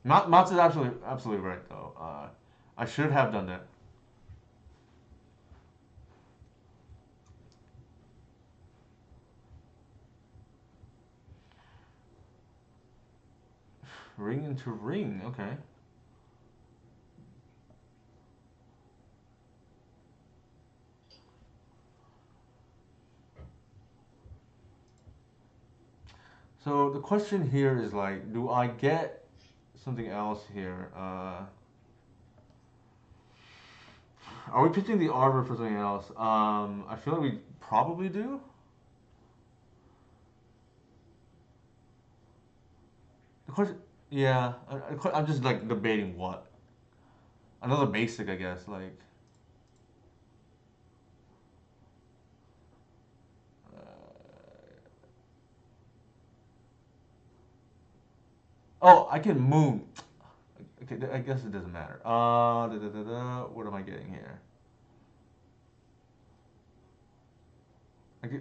Mats is absolutely right, though. I should have done that. Ring into ring, okay. So the question here is like, do I get something else here? Are we pitching the arbor for something else? I feel like we probably do. The question, yeah, I'm just like debating what. Another basic, I guess. Like, oh, I can moon. Okay, I guess it doesn't matter. What am I getting here?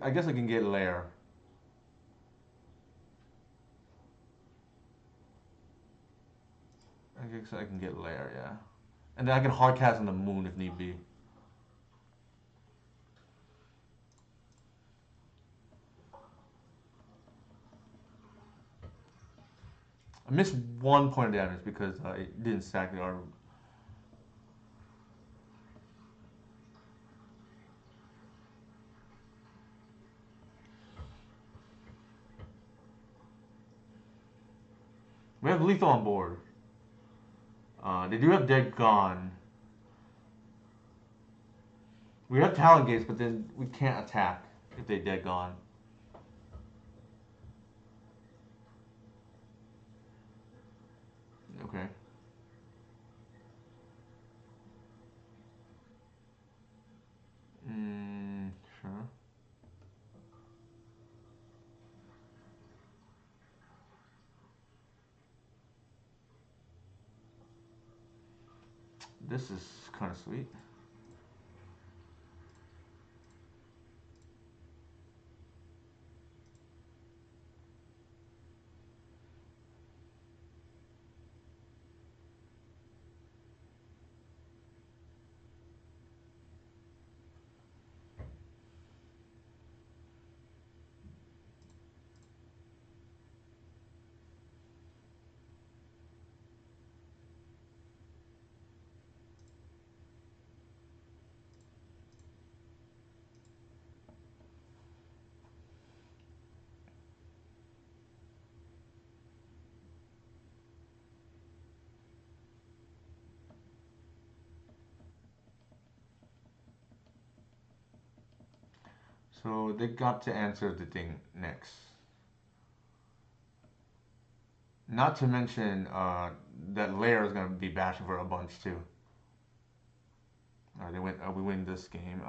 I guess I can get lair. I guess I can get lair, yeah. And then I can hard cast on the moon if need be. I missed 1 point of damage because I didn't stack the armor. We have lethal on board. They do have dead gone. We have talent gates, but then we can't attack if they dead gone. Okay. Sure. This is kind of sweet. So they got to answer the thing next. Not to mention that lair is going to be bashing for a bunch too. All right, they win. We win this game.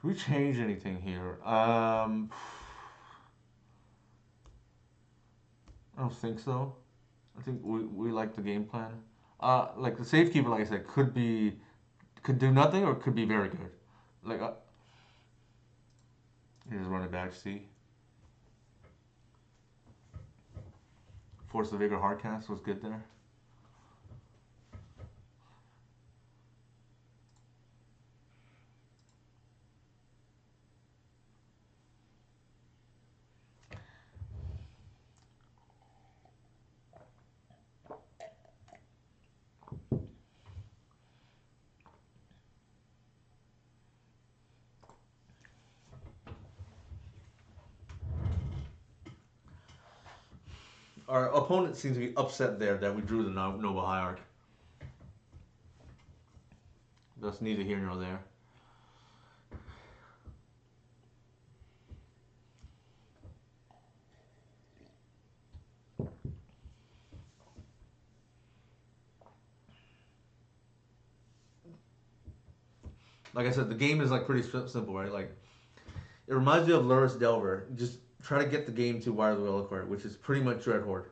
Do we change anything here? I don't think so. I think we like the game plan. Like the Safekeeper, like I said, could do nothing or could be very good. Like, here's run it back. See, Force the Vigor Hardcast was good there. Our opponent seems to be upset there that we drew the Noble Hierarch. That's neither here nor there. Like I said, the game is like pretty simple, right? Like, it reminds me of Luris Delver. Just try to get the game to Wire the Reliquary, which is pretty much Dread Horde.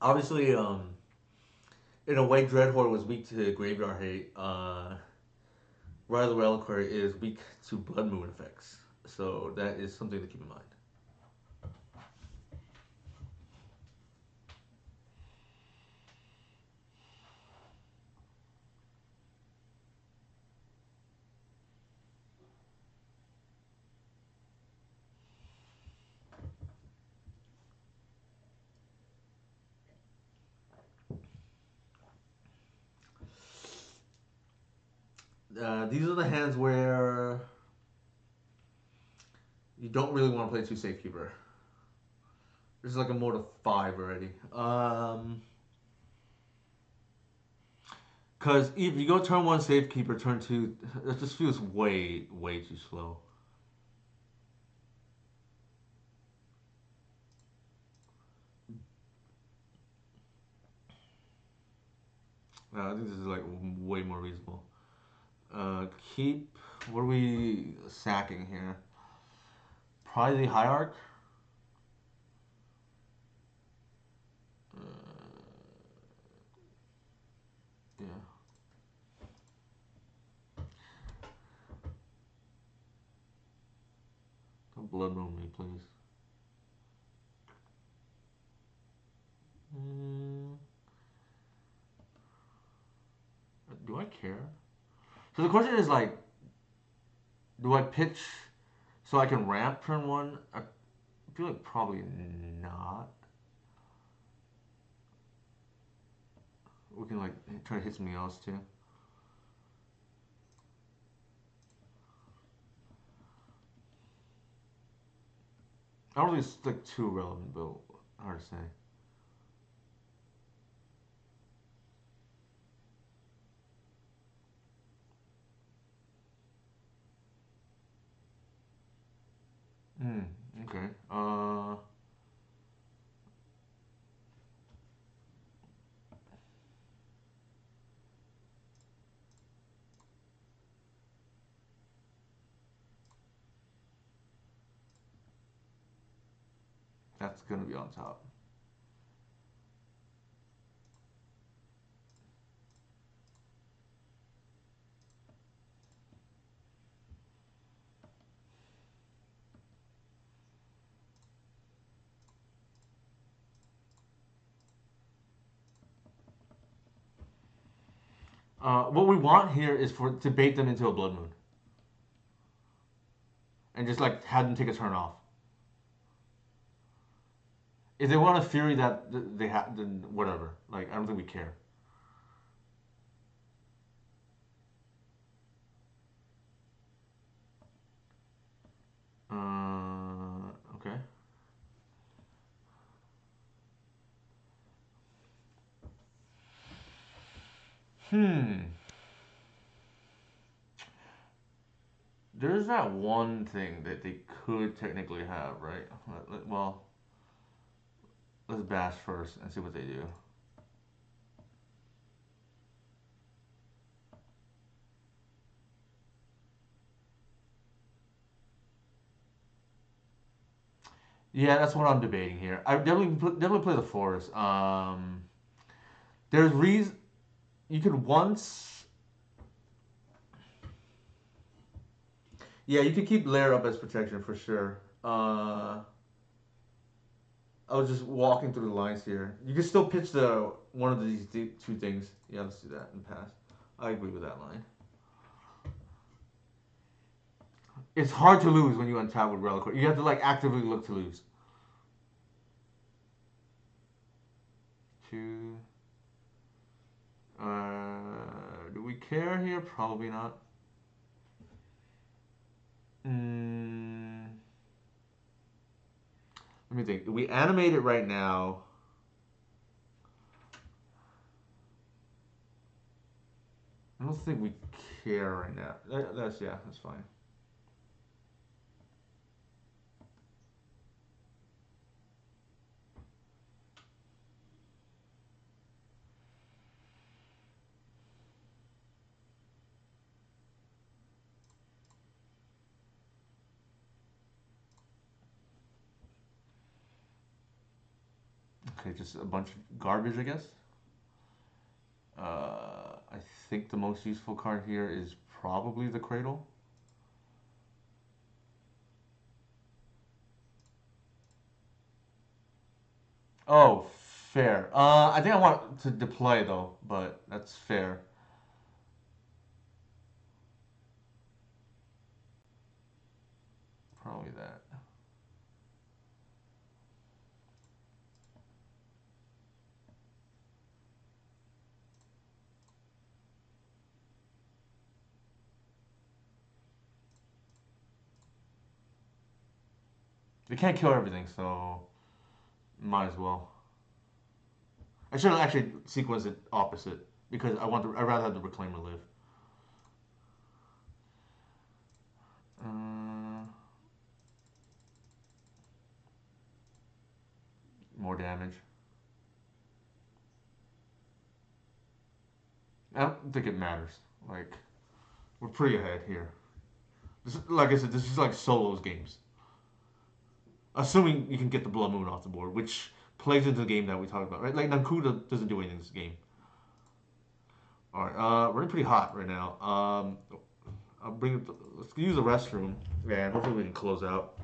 Obviously, in a way, Dread Horde was weak to Graveyard Hate. Wire the Reliquary is weak to Blood Moon effects. So that is something to keep in mind. These are the hands where you don't really want to play 2 Safekeeper. This is like a mode of 5 already. Because if you go turn 1 Safekeeper, turn 2, it just feels way too slow. I think this is like way more reasonable. Keep. What are we sacking here? Probably the Hierarch. Yeah. Don't Blood Moon me, please. Do I care? So the question is like, do I pitch so I can ramp turn 1? I feel like probably not. We can like try to hit something else too. I don't think it's like too relevant, but hard to say. Okay. That's gonna be on top. What we want here is to bait them into a Blood Moon. And just like have them take a turn off. If they want a Fury that they have, then whatever. Like, I don't think we care. Okay. There's that one thing that they could technically have, right? Well, let's bash first and see what they do. Yeah, that's what I'm debating here. I definitely play the forest. There's reason you could once. Yeah, you could keep layer up as protection for sure. I was just walking through the lines here. You can still pitch the one of these two things. Yeah, let's do that and pass. I agree with that line. It's hard to lose when you untap with Reliquary. You have to like actively look to lose. Two. Do we care here? Probably not. Mm, let me think. We animate it right now. I don't think we care right now. That's fine. Okay, just a bunch of garbage, I guess. I think the most useful card here is probably the Cradle. Oh, fair. I think I want to deploy though, but that's fair. Probably that. They can't kill everything, so might as well. I should have actually sequenced it opposite because I'd rather have the Reclaimer live. Uh, more damage. I don't think it matters. Like we're pretty ahead here. Like I said, this is like solos games. Assuming you can get the Blood Moon off the board, which plays into the game that we talked about, right? Like Nankuda doesn't do anything in this game. All right, we're pretty hot right now. I'll bring it. Let's use the restroom, and hopefully we can close out.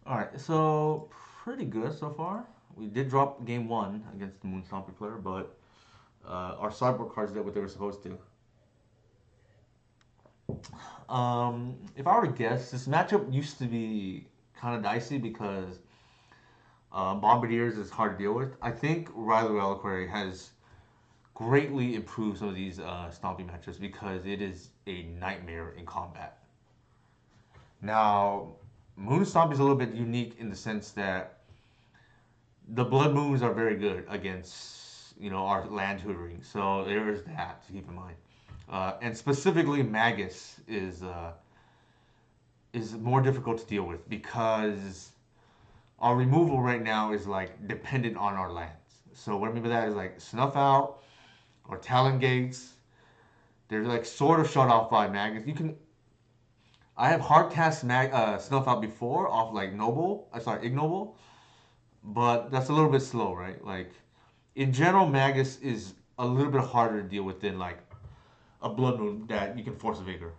All right, so pretty good so far. We did drop game one against the Moon Stompy player, but our sideboard cards did what they were supposed to. If I were to guess, this matchup used to be kind of dicey because Bombardiers is hard to deal with. I think Riley Reliquary has greatly improved some of these Stompy matchups because it is a nightmare in combat. Now, Moon Stompy is a little bit unique in the sense that the Blood Moons are very good against our land tutoring. So there is that to keep in mind. And specifically, Magus is more difficult to deal with because our removal right now is like dependent on our lands. So what I mean by that is like Snuff Out or Talon Gates. They're like sort of shut off by Magus. You can. I have hard cast Snuff Out before off like Noble. Sorry, Ignoble, but that's a little bit slow, right? Like in general, Magus is a little bit harder to deal with than like a Blood Moon that you can force a Vigor.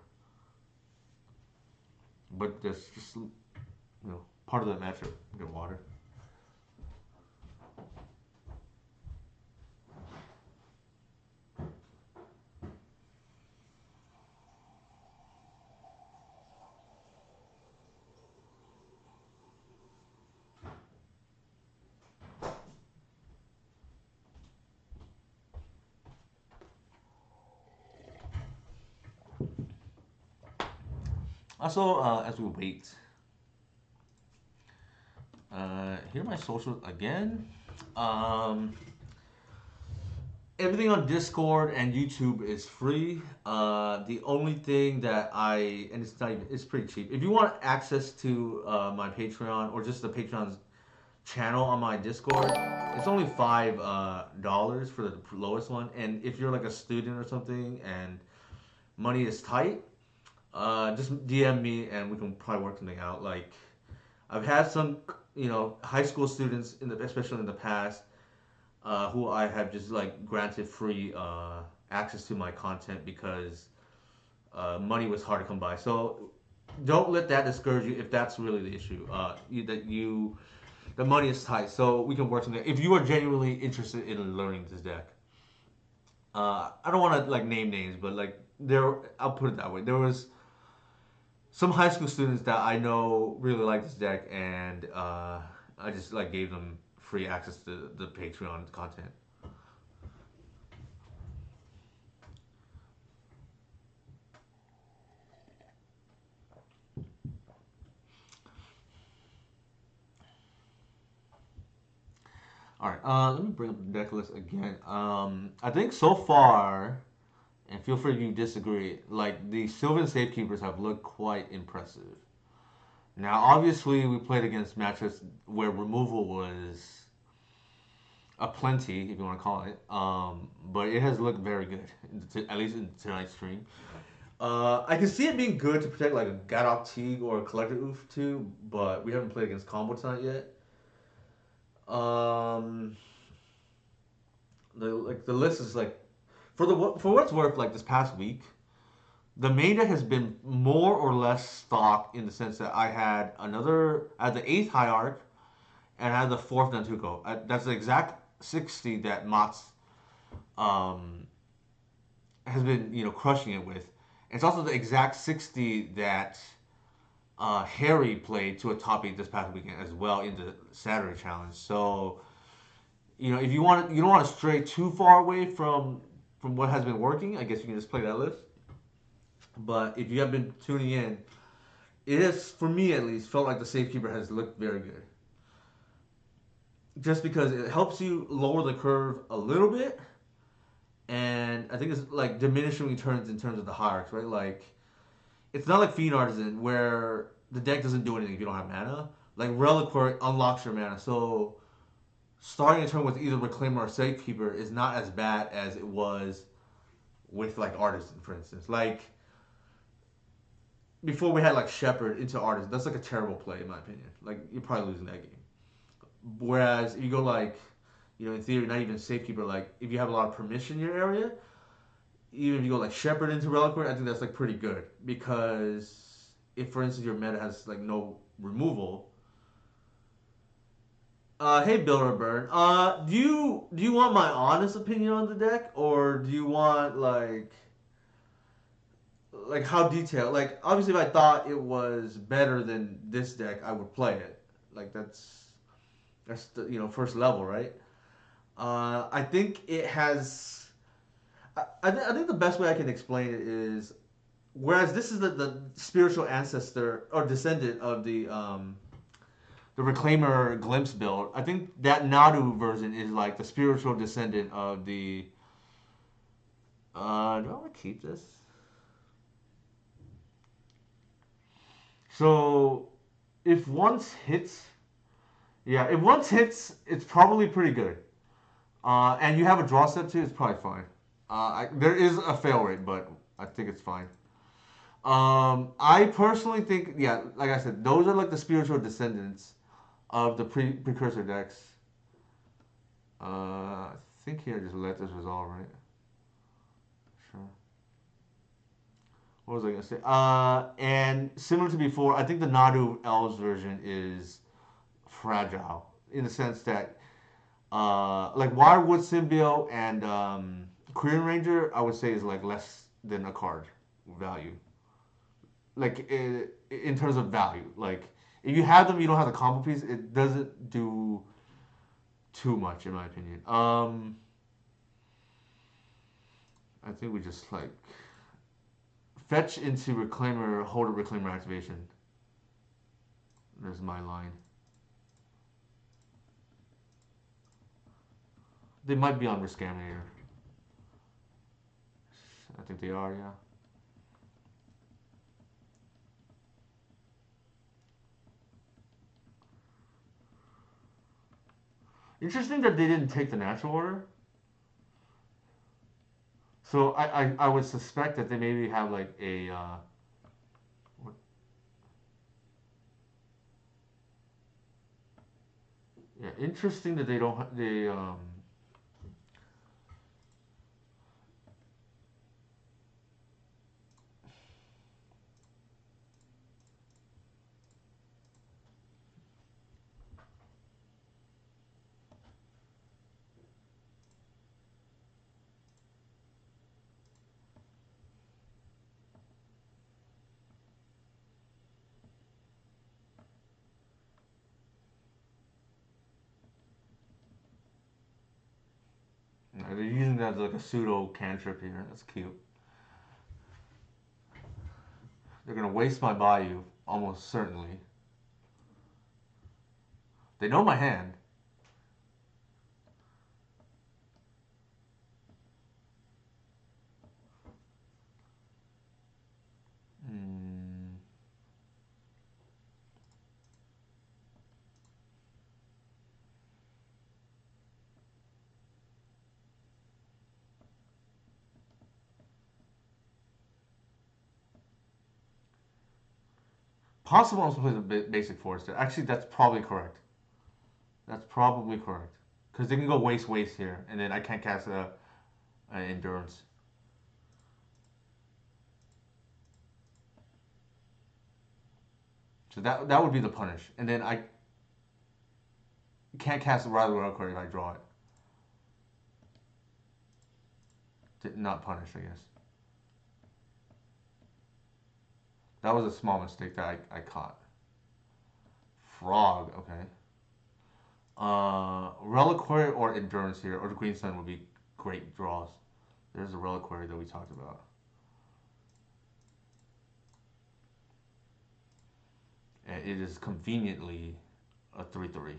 But that's just part of the matchup. Get water. Also, as we wait, here are my socials again. Um, Everything on Discord and YouTube is free. The only thing that and it's not even, it's pretty cheap. If you want access to my Patreon or just the Patreon's channel on my Discord, it's only $5 for the lowest one. And if you're like a student or something and money is tight, just DM me and we can probably work something out. Like I've had some, high school students especially in the past, who I have just like granted free access to my content because money was hard to come by. So don't let that discourage you if that's really the issue. The money is tight, so we can work something. If you are genuinely interested in learning this deck, I don't want to like name names, but like I'll put it that way. There was some high school students that I know really like this deck, and I just like gave them free access to the Patreon content. All right, let me bring up the deck list again. I think so far, and feel free if you disagree, like the Sylvan Safekeepers have looked quite impressive. Now, obviously, we played against matchups where removal was a plenty, if you want to call it. But it has looked very good, at least in tonight's stream. I can see it being good to protect like a Gadok Teague or a Collected Oof too, but we haven't played against combo tonight yet. Um, the list is like for what's worth, like this past week, the main deck has been more or less stock in the sense that I had the eighth Hierarch and I had the fourth Nantuko. That's the exact 60 that Mott's has been crushing it with. It's also the exact 60 that Harry played to a top 8 this past weekend as well in the Saturday challenge. So if you don't want to stray too far away from what has been working, I guess you can just play that list. But if you have been tuning in, it has, for me at least, felt like the Safekeeper has looked very good. Just because it helps you lower the curve a little bit, and I think it's like diminishing returns in terms of the hierarchs, right? Like, it's not like Fiend Artisan where the deck doesn't do anything if you don't have mana. Like, Reliquary unlocks your mana, so starting a turn with either Reclaimer or Safekeeper is not as bad as it was with, like, Artisan, for instance. Like, before we had, like, Shepherd into Artisan, that's, like, a terrible play, in my opinion. Like, you're probably losing that game. Whereas, if you go, like, in theory, not even Safekeeper, like, if you have a lot of permission in your area, even if you go, like, Shepherd into Reliquary, I think that's, like, pretty good. Because if, for instance, your meta has, like, no removal. Hey, Bill Burn. Do you want my honest opinion on the deck, or do you want like how detailed? Like, obviously, if I thought it was better than this deck, I would play it. Like that's the first level, right? I think it has. I think the best way I can explain it is Whereas this is the spiritual ancestor or descendant of the Reclaimer Glimpse build. I think that Nadu version is like the spiritual descendant of the. Do I want to keep this? So, if once hits, yeah, if once hits, it's probably pretty good. And you have a draw step too, it's probably fine. There is a fail rate, but I think it's fine. I personally think, yeah, like I said, those are like the spiritual descendants of the precursor decks. I think here I just let this resolve, right? Sure. What was I gonna say? And similar to before, I think the Nadu Elves version is fragile in the sense that, like Wirewood Symbiote and Korean Ranger, I would say is like less than a card value. Like in terms of value, like if you have them, you don't have the combo piece. It doesn't do too much, in my opinion. I think we just like fetch into Reclaimer, hold a Reclaimer activation. There's my line. They might be on Rescaminator. I think they are, yeah. Interesting that they didn't take the natural order. So I would suspect that they maybe have like a yeah, interesting that they don't they they're using that as like a pseudo cantrip here. That's cute. They're gonna waste my Bayou almost certainly. They know my hand. Mm, possible also plays a basic forester. Actually, that's probably correct. That's probably correct. Because they can go waste here, and then I can't cast a endurance. So that would be the punish, and then I can't cast a Rival Reliquary if I draw it. Did not punish, I guess. That was a small mistake that I caught. Frog, okay. Reliquary or Endurance here, or the Green Sun would be great draws. There's a Reliquary that we talked about. And it is conveniently a 3/3.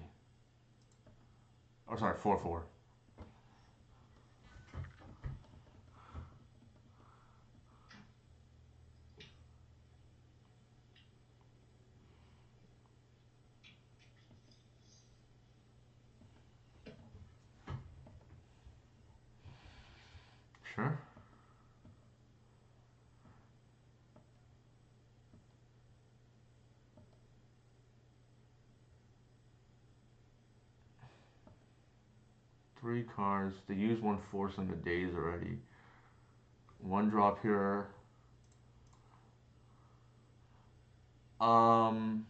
Or sorry, 4/4. Sure. Three cards. They use one force on the days already. One drop here. Um,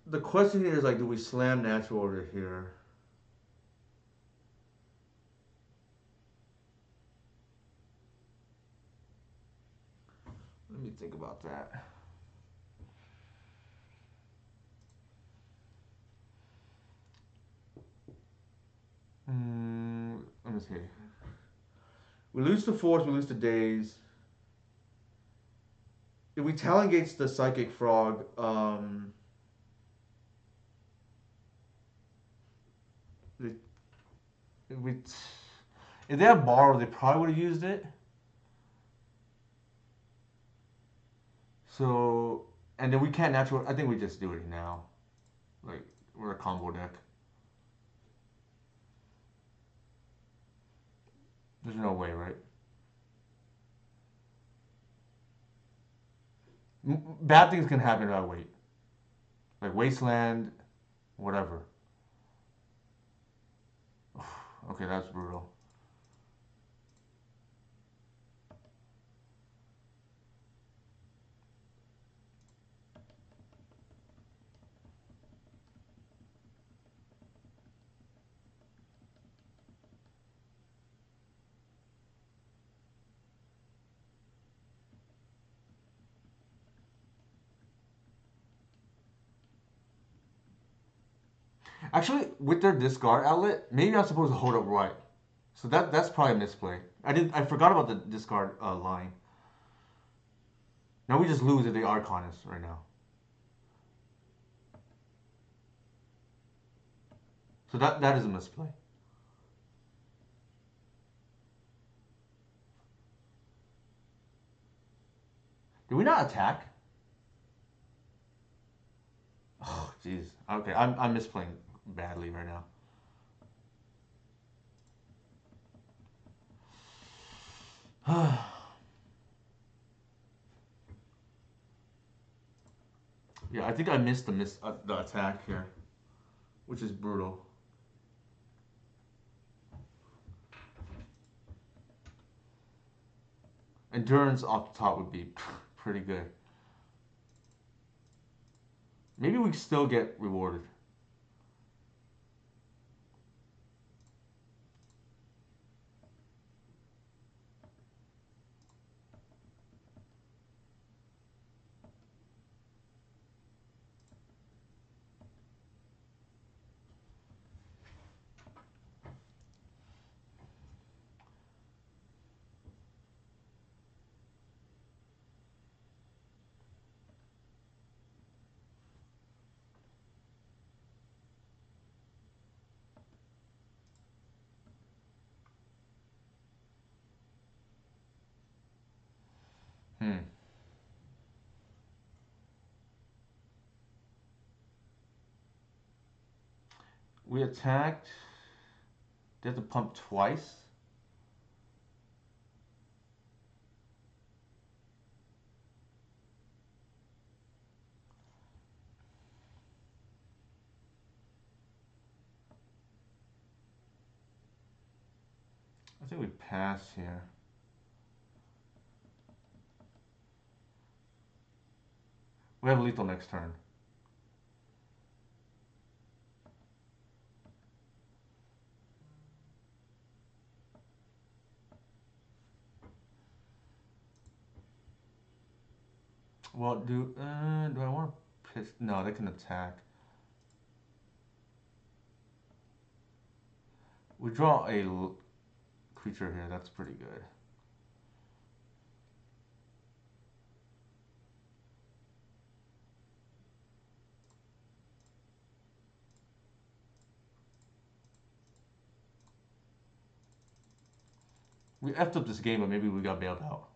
the question here is like, do we slam natural order here? Let me think about that. Let me see. We lose to Force, we lose to Daze. If we Talongates the Psychic Frog, if they have Borrow, they probably would have used it. So, and then we can't natural. I think we just do it now. Like, we're a combo deck. There's no way, right? Bad things can happen if I wait. Like Wasteland, whatever. Okay, that's brutal. Actually, with their discard outlet, maybe I'm supposed to hold up right. So that's probably a misplay. I forgot about the discard line. Now we just lose if they Arcon us right now. So that is a misplay. Did we not attack? Oh, jeez. Okay, I'm misplaying badly right now. Yeah, I think I missed the attack here, which is brutal. Endurance off the top would be pretty good. Maybe we still get rewarded. We attacked. They have to pump twice. I think we pass here. We have lethal next turn. Well, do I want to piss? No, they can attack. We draw a creature here. That's pretty good. We effed up this game, but maybe we got bailed out.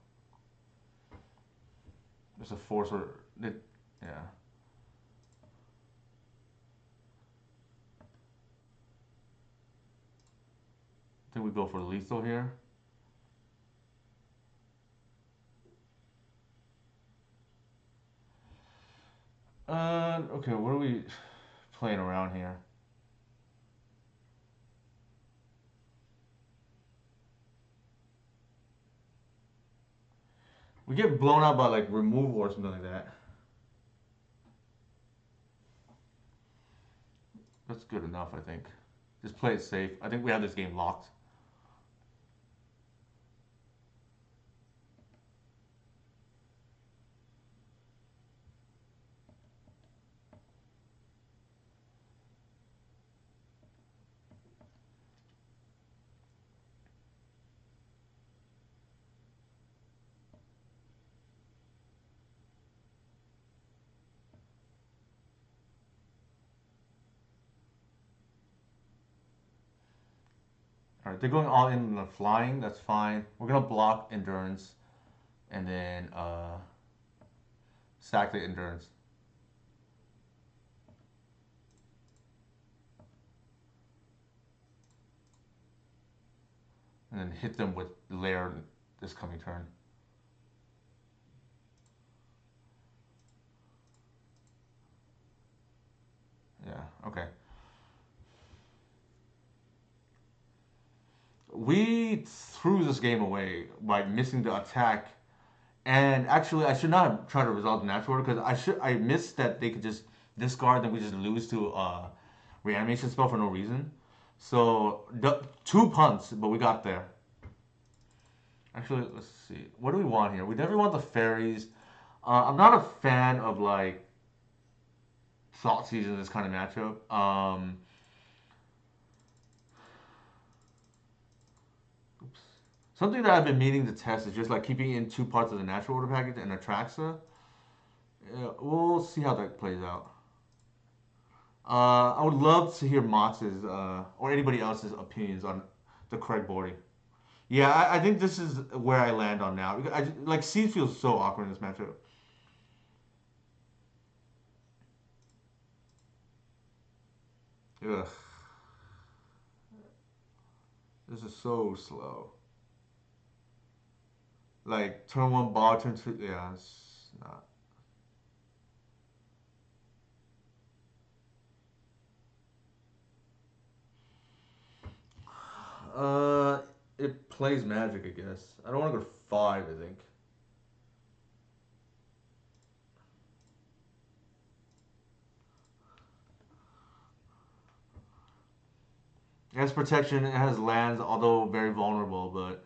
There's a force or yeah. I think we go for lethal here. Okay, what are we playing around here? We get blown out by like removal or something like that. That's good enough, I think. Just play it safe. I think we have this game locked. Alright, they're going all in on the flying. That's fine. We're gonna block endurance, and then stack the endurance. And then hit them with lair this coming turn. Yeah, okay. We threw this game away by missing the attack. And actually, I should not have tried to resolve the natural order because I missed that they could just discard and we just lose to reanimation spell for no reason. So two punts, but we got there. Actually, let's see. What do we want here? We definitely want the fairies. I'm not a fan of like Salt Season in this kind of matchup. Oops. Something that I've been meaning to test is just like keeping in two parts of the natural order package and Atraxa. Yeah, we'll see how that plays out. I would love to hear Motz's or anybody else's opinions on the correct boarding. Yeah, I think this is where I land on now. Like Seeds feels so awkward in this matchup. Ugh, this is so slow. Like turn one ball, turn two. Yeah, it's not. Uh, it plays Magic, I guess. I don't want to go to 5. I think. It has protection. It has lands, although very vulnerable. But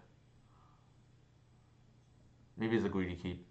maybe it's a greedy keep.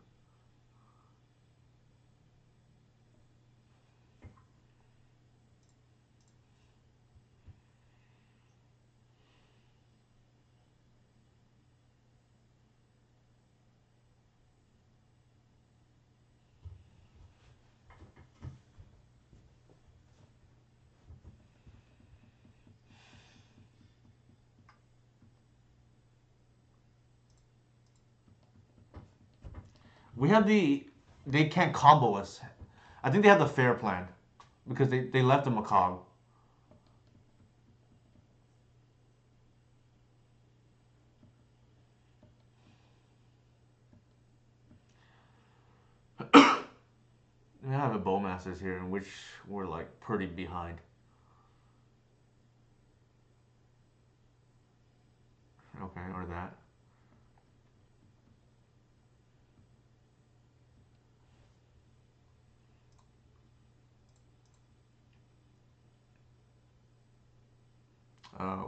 We have the. They can't combo us. I think they have the fair plan because they left the macabre. We have a Bowmasters here in which we're like pretty behind. Okay, or that.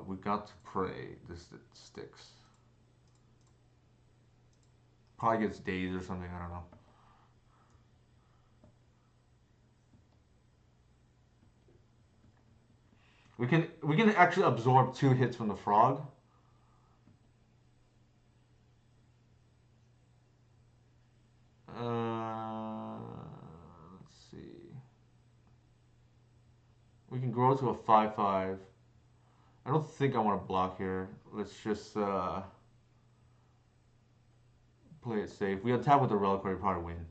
We got to pray. This sticks. Probably gets days or something. I don't know. We can actually absorb 2 hits from the frog. Let's see. We can grow to a 5/5. I don't think I want to block here. Let's just play it safe. We attack with the Reliquary, probably win.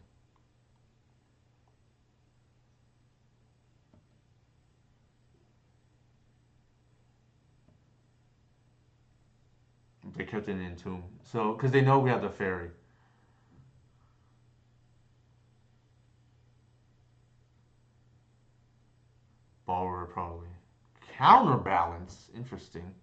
They kept it in Entomb. So, because they know we have the fairy. Borrower, probably. Counterbalance. Interesting.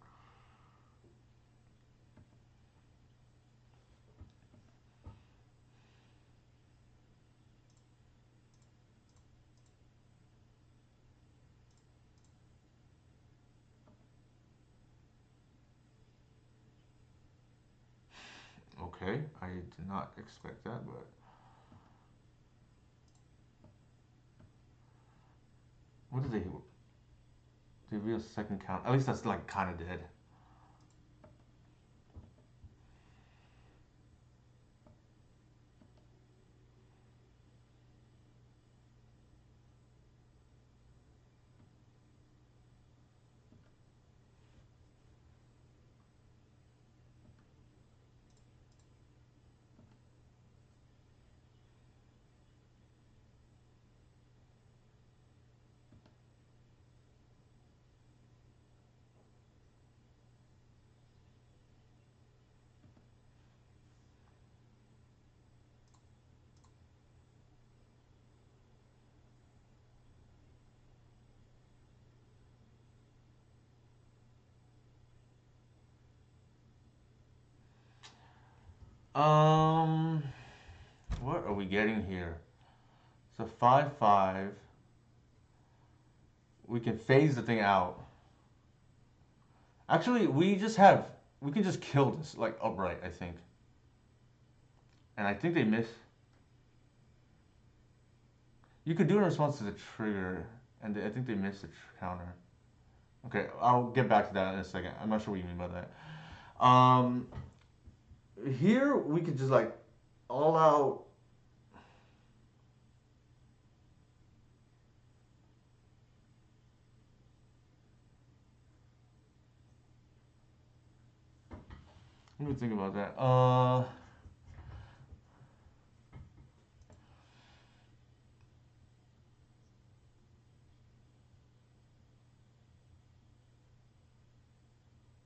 Okay, I did not expect that, but what did they? They real second count. At least that's like kind of dead. Um, what are we getting here? It's a 5/5. We can phase the thing out. Actually, we can just kill this like upright, I think. And I think they miss. You could do it in response to the trigger, and I think they missed the counter. Okay, I'll get back to that in a second. I'm not sure what you mean by that. Here we could just like all out. Let me think about that.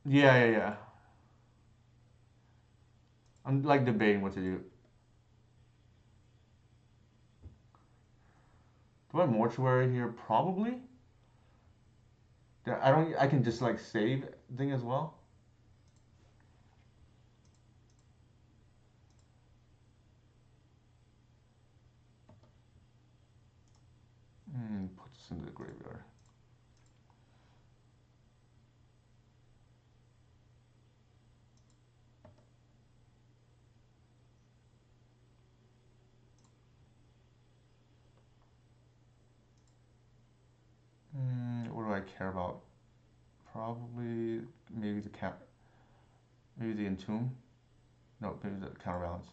Yeah. I'm like debating what to do. Do I have mortuary here? Probably. I don't. I can just like save thing as well. Put this into the graveyard. What do I care about? Probably maybe the maybe the entomb. No, maybe the counterbalance.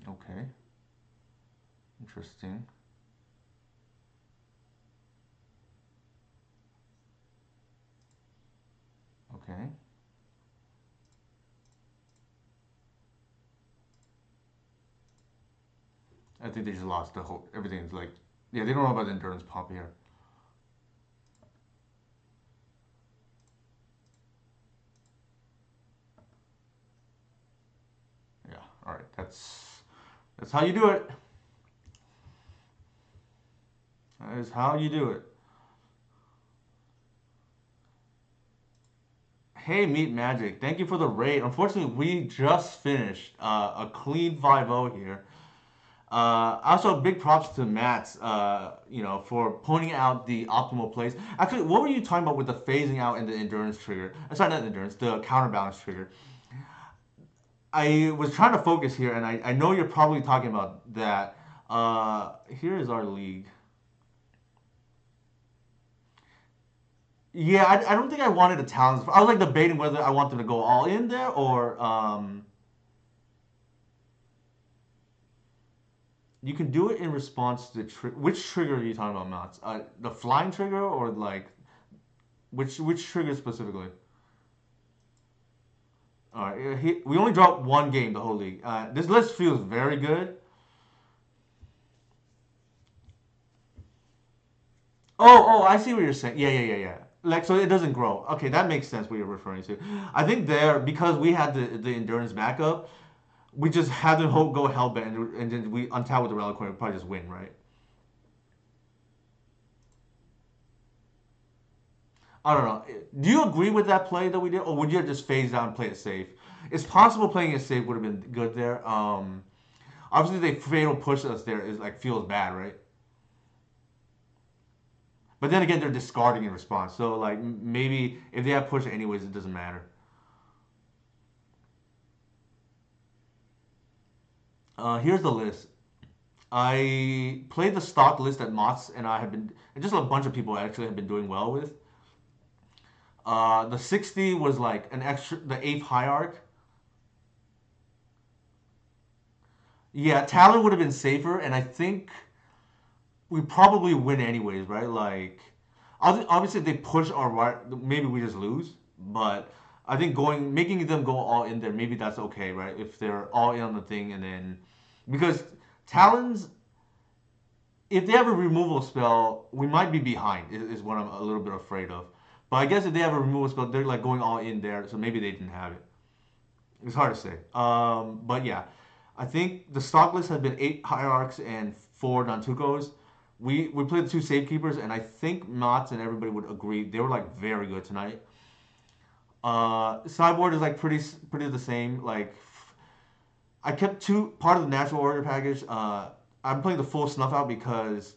Okay. Interesting. Okay. I think they just lost the whole. Everything's like, yeah, they don't know about the endurance pump here. Yeah. All right. That's how you do it. That is how you do it. Hey, Meat Magic, thank you for the raid. Unfortunately, we just finished a clean 5-0 here. Also, big props to Matt, for pointing out the optimal plays. Actually, what were you talking about with the phasing out and the endurance trigger? Sorry, not the endurance, the counterbalance trigger. I was trying to focus here, and I know you're probably talking about that. Here is our league. Yeah, I don't think I wanted a talents. I was like debating whether I wanted to go all in there or you can do it in response to which trigger are you talking about, Mats? The flying trigger or like which trigger specifically? All right, we only dropped one game the whole league. This list feels very good. I see what you're saying. Yeah. Like so, it doesn't grow. Okay, that makes sense. What you're referring to. I think there because we had the endurance backup, we just had to go hellbent, and then we untap with the Reliquary, we probably just win, right? I don't know. Do you agree with that play that we did, or would you have just phased out and play it safe? It's possible playing it safe would have been good there. Obviously, they fatal push us there is like feels bad, right? But then again, they're discarding in response. So like maybe if they have push anyways, it doesn't matter. Here's the list. I played the stock list that Mots and I have been, and just a bunch of people actually have been doing well with. The 60 was like an extra, the eighth hierarch. Yeah, Talon would have been safer, and I think we probably win anyways, right? Like, obviously if they push our right, maybe we just lose. But I think making them go all in there, maybe that's okay, right? If they're all in on the thing, and then because Talons, if they have a removal spell, we might be behind. Is what I'm a little bit afraid of. But I guess if they have a removal spell, they're like going all in there, so maybe they didn't have it. It's hard to say. But yeah, I think the stock list has been 8 hierarchs and 4 Nantukos. We played the 2 Safekeepers, and I think Mats and everybody would agree they were like very good tonight. Sideboard is like pretty the same. Like I kept part of the natural order package. I'm playing the full snuff out because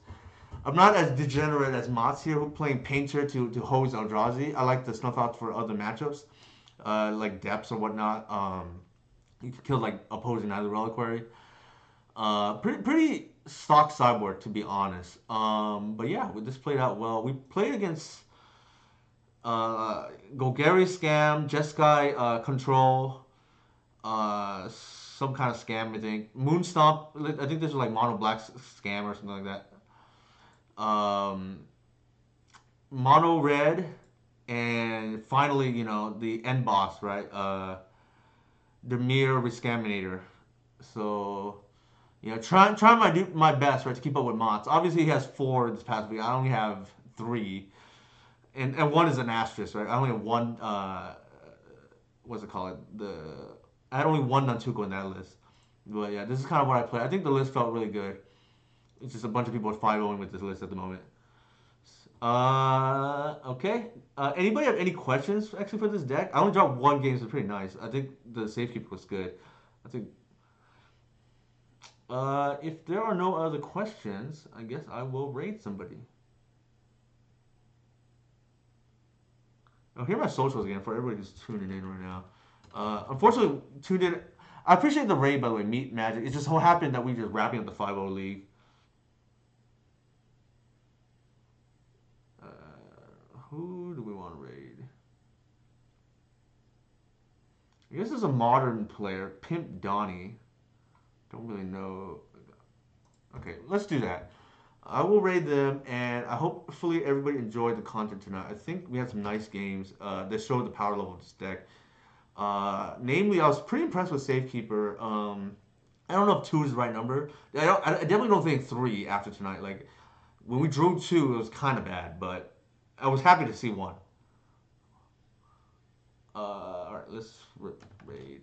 I'm not as degenerate as Mats here, who playing Painter to hose Eldrazi. I like the snuff out for other matchups, like depths or whatnot. You can kill like opposing either Reliquary. Pretty stock sideboard to be honest. But yeah, this played out well. We played against Golgari Scam, Jeskai Control, some kind of scam I think. Moonstomp. I think this was like Mono Black Scam or something like that. Mono Red, and finally, the end boss, right? The mere Rescaminator. So, trying my best, right, to keep up with Mott's. Obviously, he has 4 this past week. I only have 3, and 1 is an asterisk, right? I only have 1. What's it called? I had only 1 Nantuko in that list. But yeah, this is kind of what I played. I think the list felt really good. It's just a bunch of people are 5-0 with this list at the moment. Okay. Anybody have any questions actually for this deck? I only dropped 1 game, so it's pretty nice. I think the Safekeeper was good. I think. If there are no other questions, I guess I will raid somebody. Oh, here are my socials again for everybody who's tuning in right now. Unfortunately, tuned in. I appreciate the raid, by the way, Meat Magic. It just so happened that we just wrapping up the 5-0 league. Who do we want to raid? I guess there's a modern player, Pimp Donnie. Don't really know. Okay, let's do that. I will raid them, and I hopefully everybody enjoyed the content tonight. I think we had some nice games that showed the power level of this deck. Namely, I was pretty impressed with Safekeeper. I don't know if 2 is the right number. I definitely don't think 3 after tonight. Like, when we drew 2, it was kind of bad, but I was happy to see 1. Alright, let's raid.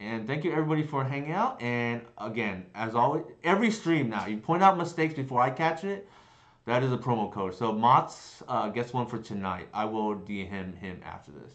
And thank you everybody for hanging out. And again, as always, every stream now, you point out mistakes before I catch it. That is a promo code. So Mott's gets 1 for tonight. I will DM him after this.